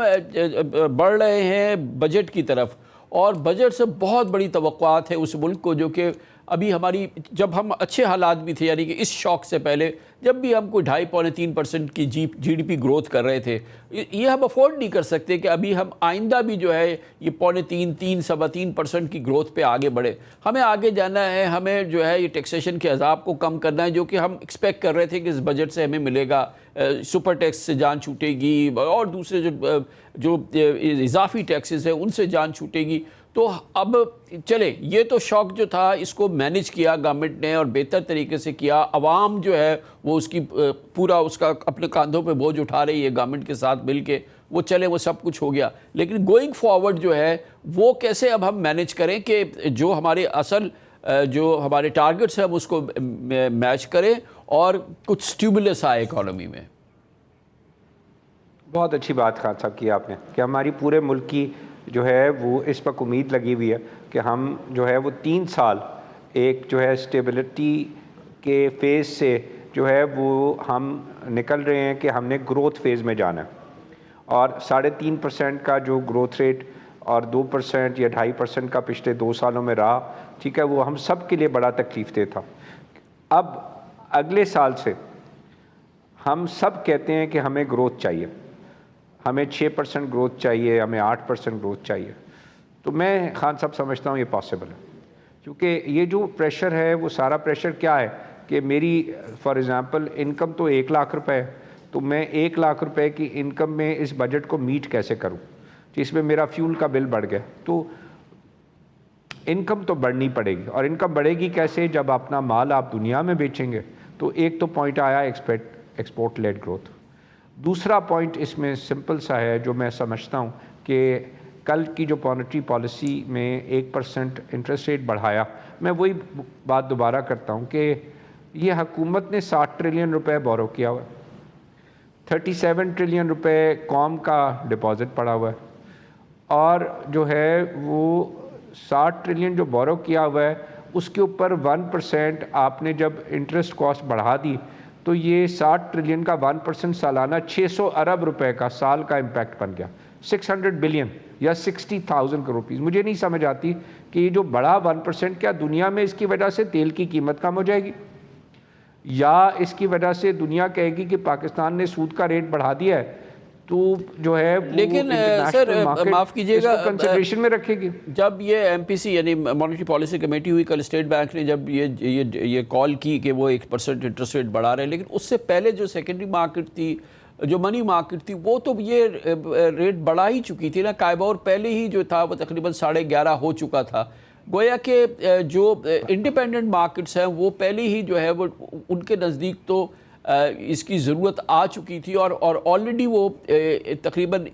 بڑھ رہے ہیں بجٹ کی طرف, اور بجٹ سے بہت بڑی توقعات ہے اس ملک کو, جو کہ ابھی ہماری جب ہم اچھے حالات بھی تھے, یعنی کہ اس شوق سے پہلے جب بھی ہم کوئی 2.5-3% کی جی ڈی پی گروتھ کر رہے تھے, یہ ہم افورڈ نہیں کر سکتے کہ ابھی ہم آئندہ بھی جو ہے یہ 3.5-3.25% کی گروتھ پہ آگے بڑھے. ہمیں آگے جانا ہے, ہمیں جو ہے یہ ٹیکسیشن کے عذاب کو کم کرنا ہے, جو کہ ہم ایکسپیکٹ کر رہے تھے کہ اس بجٹ سے ہمیں ملے گا. سپر ٹیکس سے جان چھوٹے گی اور دوسرے جو اضافی ٹیکسز ہیں ان سے جان چھوٹے گی. تو اب چلے, یہ تو شوق جو تھا اس کو مینیج کیا گورنمنٹ نے اور بہتر طریقے سے کیا. عوام جو ہے وہ اس کی پورا اس کا اپنے کاندھوں پہ بوجھ اٹھا رہی ہے گورنمنٹ کے ساتھ مل کے, وہ چلے وہ سب کچھ ہو گیا. لیکن گوئنگ فارورڈ جو ہے وہ کیسے اب ہم مینیج کریں کہ جو ہمارے اصل جو ہمارے ٹارگٹس ہیں ہم اس کو میچ کریں اور کچھ سٹیبلس آئے اکانومی میں. بہت اچھی بات خان صاحب کی آپ نے کہ ہماری پورے ملک کی جو ہے وہ اس وقت امید لگی ہوئی ہے کہ ہم جو ہے وہ 3 سال ایک جو ہے اسٹیبلٹی کے فیز سے جو ہے وہ ہم نکل رہے ہیں کہ ہم نے گروتھ فیز میں جانا ہے. اور 3.5% کا جو گروتھ ریٹ اور 2% یا 2.5% کا پچھلے 2 سالوں میں رہا, ٹھیک ہے, وہ ہم سب کے لیے بڑا تکلیف دہ تھا. اب اگلے سال سے ہم سب کہتے ہیں کہ ہمیں گروتھ چاہیے, ہمیں 6% گروتھ چاہیے, ہمیں 8% گروتھ چاہیے. تو میں خان صاحب سمجھتا ہوں یہ پاسبل ہے, کیونکہ یہ جو پریشر ہے وہ سارا پریشر کیا ہے کہ میری فار ایگزامپل انکم تو 1 لاکھ روپے ہے, تو میں 1 لاکھ روپے کی انکم میں اس بجٹ کو میٹ کیسے کروں, جس میں میرا فیول کا بل بڑھ گیا. تو انکم تو بڑھنی پڑے گی, اور انکم بڑھے گی کیسے, جب اپنا مال آپ دنیا میں بیچیں گے. تو ایک تو پوائنٹ آیا ایکسپورٹ لیڈ گروتھ. دوسرا پوائنٹ اس میں سمپل سا ہے جو میں سمجھتا ہوں کہ کل کی جو مانیٹری پالیسی میں 1% انٹرسٹ ریٹ بڑھایا, میں وہی بات دوبارہ کرتا ہوں کہ یہ حکومت نے 60 ٹریلین روپے بورو کیا ہوا ہے, 37 ٹریلین روپے قوم کا ڈپازٹ پڑا ہوا ہے, اور جو ہے وہ 60 ٹریلین جو بورو کیا ہوا ہے اس کے اوپر 1% آپ نے جب انٹرسٹ کاسٹ بڑھا دی, تو یہ 60 ٹریلین کا 1% سالانہ 600 ارب روپے کا سال کا امپیکٹ بن گیا. 600 بلین یا 60,000 کروڑ روپیز. مجھے نہیں سمجھ آتی کہ یہ جو بڑا 1% کیا دنیا میں اس کی وجہ سے تیل کی قیمت کم ہو جائے گی, یا اس کی وجہ سے دنیا کہے گی کہ پاکستان نے سود کا ریٹ بڑھا دیا ہے, تو جو ہے لیکن سر معاف کیجئے گا, کنسیڈریشن میں رکھے گی. جب یہ ایم پی سی یعنی مانیٹری پالیسی کمیٹی ہوئی, کل اسٹیٹ بینک نے جب یہ کال کی کہ وہ 1% انٹرسٹ ریٹ بڑھا رہے ہیں, لیکن اس سے پہلے جو سیکنڈری مارکیٹ تھی, جو منی مارکیٹ تھی, وہ تو یہ ریٹ بڑھا ہی چکی تھی نا. کائبور پہلے ہی جو تھا وہ تقریباً 11.5 ہو چکا تھا. گویا کہ جو انڈیپینڈنٹ مارکیٹس ہیں وہ پہلے ہی جو ہے وہ ان کے نزدیک تو اس کی ضرورت آ چکی تھی, اور آلریڈی وہ تقریباً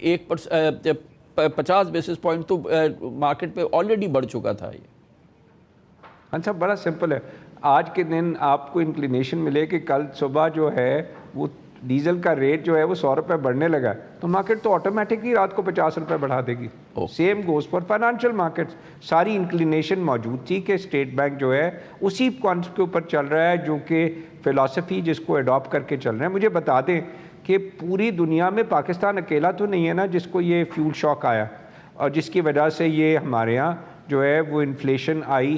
50 بیسس پوائنٹ تو مارکیٹ پہ آلریڈی بڑھ چکا تھا. یہ اچھا بڑا سمپل ہے. آج کے دن آپ کو انکلینیشن ملے کہ کل صبح جو ہے وہ ڈیزل کا ریٹ جو ہے وہ 100 روپے بڑھنے لگا ہے, تو مارکیٹ تو آٹومیٹکلی رات کو 50 روپے بڑھا دے گی. Same goes for financial markets. ساری انکلینیشن موجود تھی کہ اسٹیٹ بینک جو ہے اسی کانسیپٹ کے اوپر چل رہا ہے, جو کہ فلاسفی جس کو اڈاپٹ کر کے چل رہے ہیں. مجھے بتا دیں کہ پوری دنیا میں پاکستان اکیلا تو نہیں ہے نا جس کو یہ فیول شاک آیا, اور جس کی وجہ سے یہ ہمارے ہاں جو ہے وہ انفلیشن آئی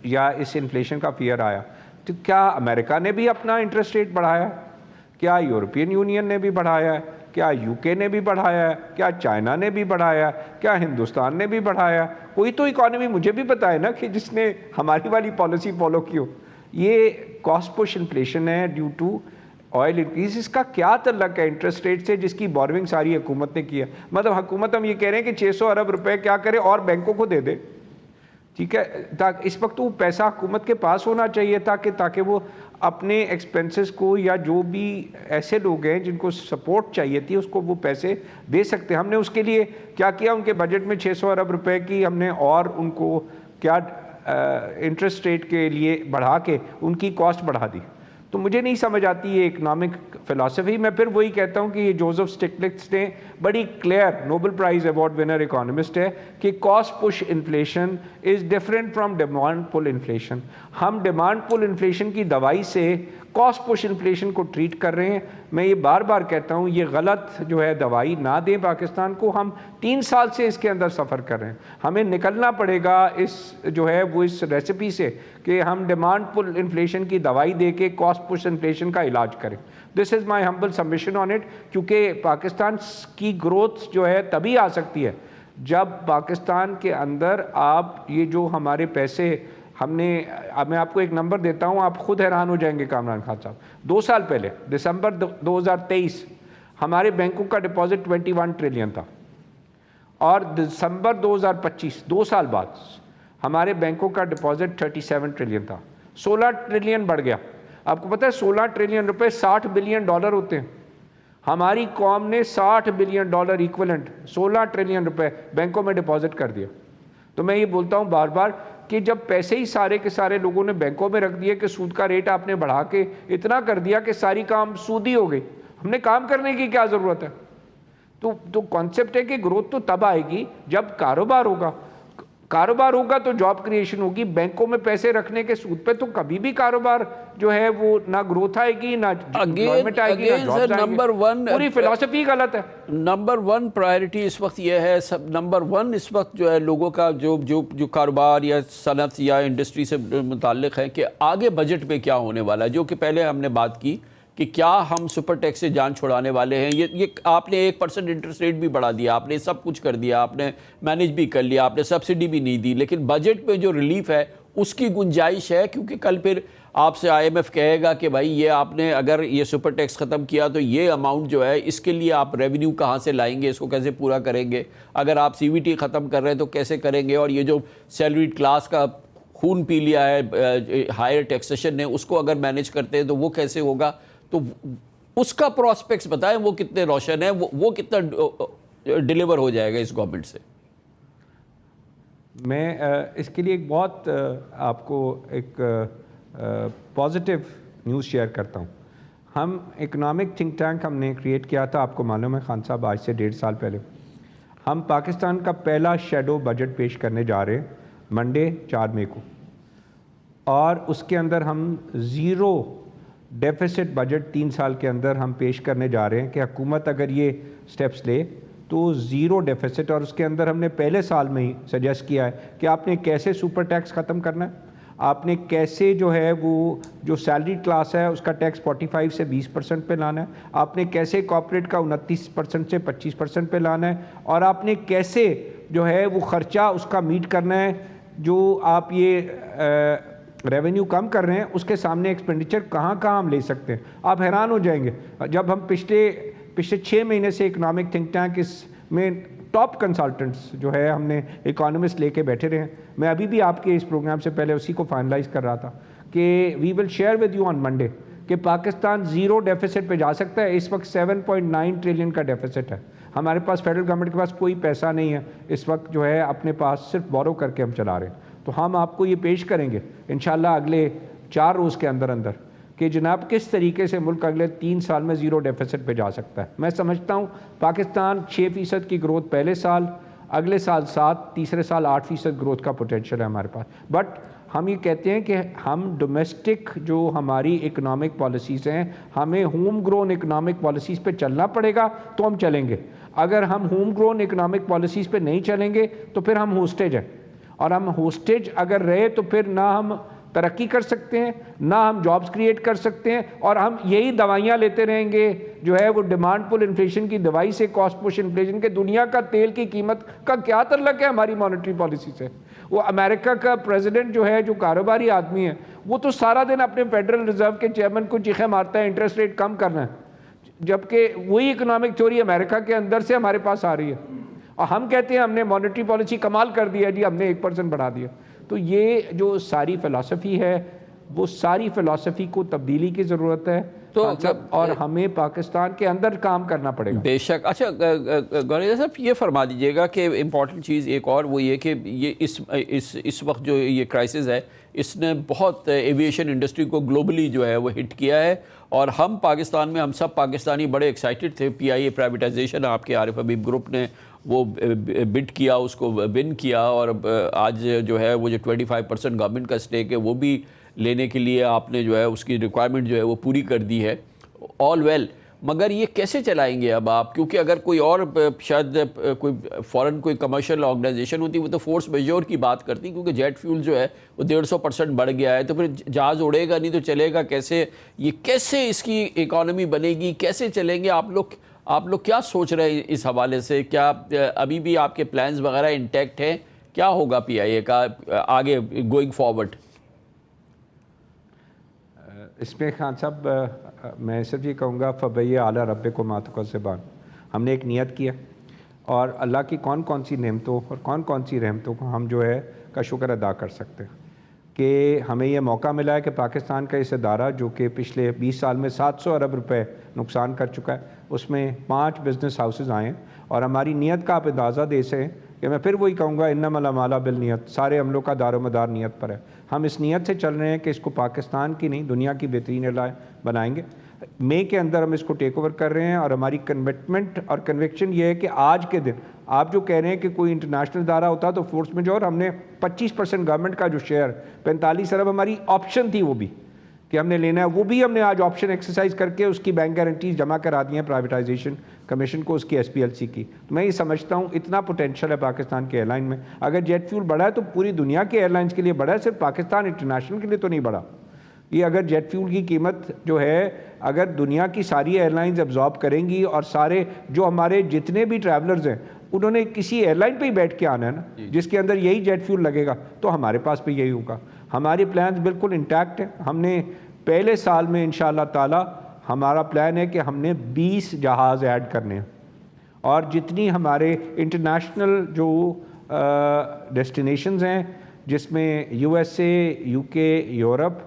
یا اس انفلیشن کا فیئر آیا. تو کیا امریکہ نے بھی اپنا انٹرسٹ ریٹ بڑھایا, کیا یورپین یونین نے بھی بڑھایا ہے, کیا یو کے نے بھی بڑھایا ہے, کیا چائنا نے بھی بڑھایا, کیا ہندوستان نے بھی بڑھایا؟ کوئی تو اکانومی مجھے بھی بتائے نا کہ جس نے ہماری والی پالیسی فالو کی ہو. یہ کاسٹ پش انفلیشن ہے ڈیو ٹو آئل انکریز. اس کا کیا تعلق ہے انٹرسٹ ریٹ سے جس کی بوروئنگ ساری حکومت نے کیا؟ مطلب حکومت ہم یہ کہہ رہے ہیں کہ 600 ارب روپے کیا کرے اور بینکوں کو دے دے, ٹھیک ہے. اس وقت وہ پیسہ حکومت کے پاس ہونا چاہیے تاکہ وہ اپنے ایکسپنسز کو, یا جو بھی ایسے لوگ ہیں جن کو سپورٹ چاہیے تھی اس کو وہ پیسے دے سکتے. ہم نے اس کے لیے کیا کیا, ان کے بجٹ میں 600 ارب روپے کی ہم نے اور ان کو کیا انٹرسٹ ریٹ کے لیے بڑھا کے ان کی کاسٹ بڑھا دی. تو مجھے نہیں سمجھ آتی یہ اکنامک فلسفی. میں پھر وہی کہتا ہوں کہ یہ جوزف سٹکلٹس نے بڑی clear Nobel prize award winner economist ہے کہ cost push inflation is different from demand pull inflation. ہم ڈیمانڈ پل انفلیشن کی دوائی سے کاسٹ پش انفلیشن کو ٹریٹ کر رہے ہیں. میں یہ بار بار کہتا ہوں یہ غلط جو ہے دوائی نہ دیں پاکستان کو. ہم 3 سال سے اس کے اندر سفر کر رہے ہیں. ہمیں نکلنا پڑے گا اس جو ہے وہ اس ریسیپی سے کہ ہم ڈیمانڈ پل انفلیشن کی دوائی دے کے کاسٹ پش انفلیشن کا علاج کریں. دس از مائی ہمبل سبمیشن آن اٹ. کیونکہ پاکستان کی گروتھ جو ہے تبھی آ سکتی ہے جب پاکستان کے اندر آپ یہ جو ہمارے پیسے ہم نے, اب میں آپ کو ایک نمبر دیتا ہوں, آپ خود حیران ہو جائیں گے کامران خان صاحب. 2 سال پہلے دسمبر 2023 ہمارے بینکوں کا ڈپازٹ 21 ٹریلین تھا, اور دسمبر 2025 2 سال بعد ہمارے بینکوں کا ڈپازٹ 37 ٹریلین تھا. 16 ٹریلین بڑھ گیا. آپ کو پتہ ہے 16 ٹریلین روپے $60 بلین ہوتے ہیں. ہماری قوم نے $60 بلین ایکولنٹ 16 ٹریلین روپے بینکوں میں ڈپازٹ کر دیا. تو میں یہ بولتا ہوں بار بار کہ جب پیسے ہی سارے کے سارے لوگوں نے بینکوں میں رکھ دیے کہ سود کا ریٹ آپ نے بڑھا کے اتنا کر دیا کہ ساری کام سودی ہو گئی, ہم نے کام کرنے کی کیا ضرورت ہے؟ تو کانسیپٹ ہے کہ گروتھ تو تب آئے گی جب کاروبار ہوگا. کاروبار ہوگا تو جاب کریشن ہوگی. بینکوں میں پیسے رکھنے کے سود پہ تو کبھی بھی کاروبار جو ہے وہ نہ گروتھ آئے گی, نہ امپلائمنٹ آئے گی, نہ جابز آئیں گے. پوری فلسفی غلط ہے. نمبر 1 پرائرٹی اس وقت یہ ہے, نمبر 1 اس وقت جو ہے لوگوں کا جو کاروبار یا صنعت یا انڈسٹری سے متعلق ہے کہ آگے بجٹ میں کیا ہونے والا ہے, جو کہ پہلے ہم نے بات کی کہ کیا ہم سپر ٹیکس سے جان چھڑانے والے ہیں. یہ آپ نے 1% انٹرسٹ ریٹ بھی بڑھا دیا, آپ نے سب کچھ کر دیا, آپ نے مینیج بھی کر لیا, آپ نے سبسڈی بھی نہیں دی, لیکن بجٹ پہ جو ریلیف ہے اس کی گنجائش ہے. کیونکہ کل پھر آپ سے IMF کہے گا کہ بھائی یہ آپ نے اگر یہ سپر ٹیکس ختم کیا تو یہ اماؤنٹ جو ہے اس کے لیے آپ ریونیو کہاں سے لائیں گے, اس کو کیسے پورا کریں گے. اگر آپ CVT ختم کر رہے ہیں تو کیسے کریں گے, اور یہ جو سیلریڈ کلاس کا خون پی لیا ہے ہائر ٹیکسیشن نے, اس کو اگر مینیج کرتے ہیں تو وہ کیسے ہوگا. تو اس کا پراسپیکٹس بتائیں وہ کتنے روشن ہیں, وہ کتنا ڈیلیور ہو جائے گا اس گورنمنٹ سے. میں اس کے لیے ایک بہت آپ کو ایک پازیٹیو نیوز شیئر کرتا ہوں. ہم اکنامک تھنک ٹینک ہم نے کریٹ کیا تھا, آپ کو معلوم ہے خان صاحب, آج سے 1.5 سال پہلے. ہم پاکستان کا پہلا شیڈو بجٹ پیش کرنے جا رہے ہیں منڈے 4 مئی کو, اور اس کے اندر ہم 0 ڈیفیسٹ بجٹ 3 سال کے اندر ہم پیش کرنے جا رہے ہیں کہ حکومت اگر یہ سٹیپس لے تو 0 ڈیفیسٹ. اور اس کے اندر ہم نے پہلے سال میں ہی سجیسٹ کیا ہے کہ آپ نے کیسے سپر ٹیکس ختم کرنا ہے, آپ نے کیسے جو ہے وہ جو سیلری کلاس ہے اس کا ٹیکس 45 سے 20% پہ لانا ہے, آپ نے کیسے کارپوریٹ کا 29% سے 25% پہ لانا ہے, اور آپ نے کیسے جو ہے وہ خرچہ اس کا میٹ کرنا ہے جو آپ یہ ریونیو کم کر رہے ہیں, اس کے سامنے ایکسپینڈیچر کہاں ہم لے سکتے ہیں. آپ حیران ہو جائیں گے جب ہم پچھلے 6 مہینے سے اکنامک تھنک ٹینک اس میں ٹاپ کنسلٹنٹس جو ہے ہم نے اکانومسٹ لے کے بیٹھے رہے ہیں. میں ابھی بھی آپ کے اس پروگرام سے پہلے اسی کو فائنلائز کر رہا تھا کہ we will share with you on Monday کہ پاکستان 0 ڈیفیسٹ پہ جا سکتا ہے. اس وقت 7.9 ٹریلین کا ڈیفیسٹ ہے. ہمارے پاس فیڈرل گورنمنٹ کے پاس کوئی پیسہ نہیں ہے اس وقت, جو ہے اپنے پاس صرف بورو کر کے ہم چلا رہے ہیں. تو ہم آپ کو یہ پیش کریں گے انشاءاللہ اگلے 4 روز کے اندر کہ جناب کس طریقے سے ملک اگلے 3 سال میں 0 ڈیفیسٹ پہ جا سکتا ہے. میں سمجھتا ہوں پاکستان 6% کی گروتھ پہلے سال, اگلے سال 7, تیسرے سال 8% گروتھ کا پوٹینشیل ہے ہمارے پاس. بٹ ہم یہ کہتے ہیں کہ ہم ڈومیسٹک جو ہماری اکنامک پالیسیز ہیں, ہمیں ہوم گرون اکنامک پالیسیز پہ چلنا پڑے گا تو ہم چلیں گے. اگر ہم ہوم گرون اکنامک پالیسیز پہ نہیں چلیں گے تو پھر ہم ہوسٹیج ہیں, اور ہم ہوسٹیج اگر رہے تو پھر نہ ہم ترقی کر سکتے ہیں, نہ ہم جابز کریٹ کر سکتے ہیں, اور ہم یہی دوائیاں لیتے رہیں گے جو ہے وہ ڈیمانڈ پل انفلیشن کی دوائی سے کاسٹ پش انفلیشن کے. دنیا کا تیل کی قیمت کا کیا تعلق ہے ہماری مانیٹری پالیسی سے؟ وہ امریکہ کا پریزیڈنٹ جو ہے جو کاروباری آدمی ہے وہ تو سارا دن اپنے فیڈرل ریزرو کے چیئرمین کو چیخے مارتا ہے انٹرسٹ ریٹ کم کرنا ہے, جبکہ وہی اکنامک تھیوری امریکہ کے اندر سے ہمارے پاس آ رہی ہے, اور ہم کہتے ہیں ہم نے مانیٹری پالیسی کمال کر دیا جی, ہم نے 1% بڑھا دیا. تو یہ جو ساری فلسفی ہے وہ ساری فلسفی کو تبدیلی کی ضرورت ہے. تو اور ہمیں پاکستان کے اندر کام کرنا پڑے گا. بے شک. اچھا گورنر صاحب یہ فرما دیجیے گا کہ امپورٹنٹ چیز ایک اور وہ یہ کہ یہ اس وقت جو یہ کرائسس ہے اس نے بہت ایویشن انڈسٹری کو گلوبلی جو ہے وہ ہٹ کیا ہے, اور ہم پاکستان میں ہم سب پاکستانی بڑے ایکسائٹڈ تھے. پی آئی اے پرائیویٹائزیشن آپ کے عارف حبیب گروپ نے وہ بڈ کیا, اس کو ون کیا, اور آج جو ہے وہ جو 25% گورنمنٹ کا اسٹیک ہے وہ بھی لینے کے لیے آپ نے جو ہے اس کی ریکوائرمنٹ جو ہے وہ پوری کر دی ہے. آل ویل, مگر یہ کیسے چلائیں گے اب آپ؟ کیونکہ اگر کوئی اور شاید کوئی فورن کوئی کمرشل آرگنائزیشن ہوتی وہ تو فورس میجور کی بات کرتی, کیونکہ جیٹ فیول جو ہے وہ 150% بڑھ گیا ہے, تو پھر جہاز اڑے گا نہیں تو چلے گا کیسے؟ یہ کیسے اس کی اکانومی بنے گی, کیسے چلیں گے؟ آپ لوگ کیا سوچ رہے ہیں اس حوالے سے؟ کیا ابھی بھی آپ کے پلانز وغیرہ انٹیکٹ ہیں؟ کیا ہوگا پی آئی اے کا آگے گوئنگ فارورڈ؟ اس میں خان صاحب میں صرف یہ کہوں گا فبی اعلیٰ رب کو ماتک زبان. ہم نے ایک نیت کیا اور اللہ کی کون سی نعمتوں اور کون سی رحمتوں کو ہم جو ہے کا شکر ادا کر سکتے ہیں کہ ہمیں یہ موقع ملا ہے کہ پاکستان کا اس ادارہ جو کہ پچھلے 20 سال میں 700 ارب روپے نقصان کر چکا ہے, اس میں 5 بزنس ہاؤسز آئے ہیں, اور ہماری نیت کا آپ اندازہ دے سکیں کہ میں پھر وہی کہوں گا انما الاعمال بالنیت, سارے عملوں کا دار و مدار نیت پر ہے. ہم اس نیت سے چل رہے ہیں کہ اس کو پاکستان کی نہیں دنیا کی بہترین ایئر لائن بنائیں گے. مئی کے اندر ہم اس کو ٹیک اوور کر رہے ہیں, اور ہماری کمٹمنٹ اور کنوکشن یہ ہے کہ آج کے دن آپ جو کہہ رہے ہیں کہ کوئی انٹرنیشنل ادارہ ہوتا تو فورس میجور, ہم نے 25% گورنمنٹ کا جو شیئر 45 ارب ہماری آپشن تھی وہ بھی کہ ہم نے لینا ہے, وہ بھی ہم نے آج آپشن ایکسرسائز کر کے اس کی بینک گارنٹیز جمع کرا دی ہیں پرائیویٹائزیشن کمیشن کو, اس کی ایس پی ایل سی کی. تو میں یہ سمجھتا ہوں اتنا پوٹینشیل ہے پاکستان کے ایئر لائن میں. اگر جیٹ فیول بڑھا ہے تو پوری دنیا کے ایئر لائنس کے لیے بڑھا ہے, صرف پاکستان انٹرنیشنل کے لیے تو نہیں بڑھا. یہ اگر جیٹ فیول کی قیمت جو ہے اگر دنیا کی ساری ایئر لائنز ابزارب کریں گی, اور سارے جو ہمارے جتنے بھی ٹریولرز ہیں انہوں نے کسی ایئر لائن پہ ہی بیٹھ کے آنا ہے نا جس کے اندر یہی جیٹ فیول لگے گا, تو ہمارے پاس بھی یہی ہوگا. ہمارے پلانز بالکل انٹیکٹ ہیں. ہم نے پہلے سال میں انشاءاللہ تعالی ہمارا پلان ہے کہ ہم نے 20 جہاز ایڈ کرنے ہیں, اور جتنی ہمارے انٹرنیشنل جو ڈیسٹینیشنز ہیں جس میں یو ایس اے, یو کے, یورپ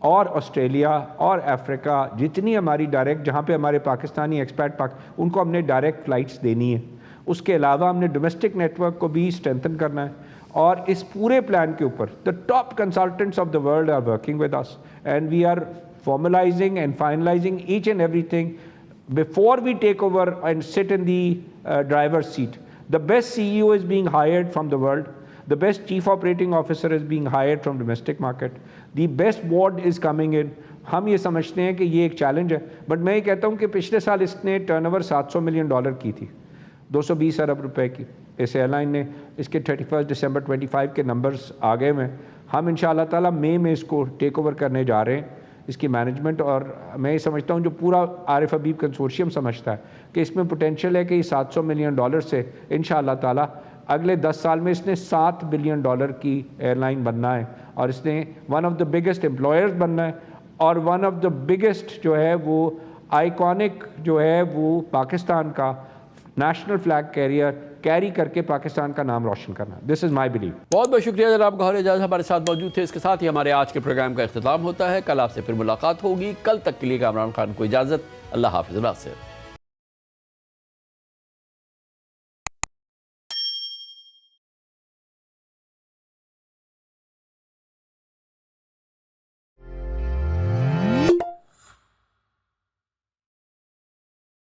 اور آسٹریلیا اور افریقہ, جتنی ہماری ڈائریکٹ جہاں پہ ہمارے پاکستانی ایکسپیٹ ان کو ہم نے ڈائریکٹ فلائٹس دینی ہے. اس کے علاوہ ہم نے ڈومیسٹک نیٹ ورک کو بھی اسٹرینتھن کرنا ہے, اور اس پورے پلان کے اوپر the top consultants of the world are working with us, and we are formalizing and finalizing each and everything before we take over and sit in the driver's seat. The best CEO is being hired from the world. The best chief operating officer is being hired from domestic market. The best board is coming in. ہم یہ سمجھتے ہیں کہ یہ ایک challenge ہے, but میں یہ کہتا ہوں کہ پچھلے سال اس نے ٹرن اوور $700 ملین کی تھی, 220 ارب روپے کی اس ایئر لائن نے. اس کے 31 دسمبر 25 کے نمبرز آ گئے میں. ہم انشاءاللہ تعالیٰ مئی میں اس کو ٹیک اوور کرنے جا رہے ہیں, اس کی مینجمنٹ, اور میں یہ سمجھتا ہوں جو پورا عارف حبیب کنسورشیم سمجھتا ہے کہ اس میں پوٹینشیل ہے کہ یہ $700 ملین سے انشاءاللہ تعالیٰ اگلے 10 سال میں اس نے $7 بلین کی ایئر لائن بننا ہے, اور اس نے one of the biggest employers بننا ہے, اور ون آف دا بگیسٹ جو ہے وہ آئیکونک جو ہے وہ پاکستان کا نیشنل فلیگ کیریئر کیری کر کے پاکستان کا نام روشن کرنا. دس از مائی بلیو. بہت بہت شکریہ جناب گوہر اعجاز ہمارے ساتھ موجود تھے. اس کے ساتھ ہی ہمارے آج کے پروگرام کا اختتام ہوتا ہے. کل آپ سے پھر ملاقات ہوگی. کل تک کے لیے کامران خان کو اجازت. اللہ حافظ. اللہ سے.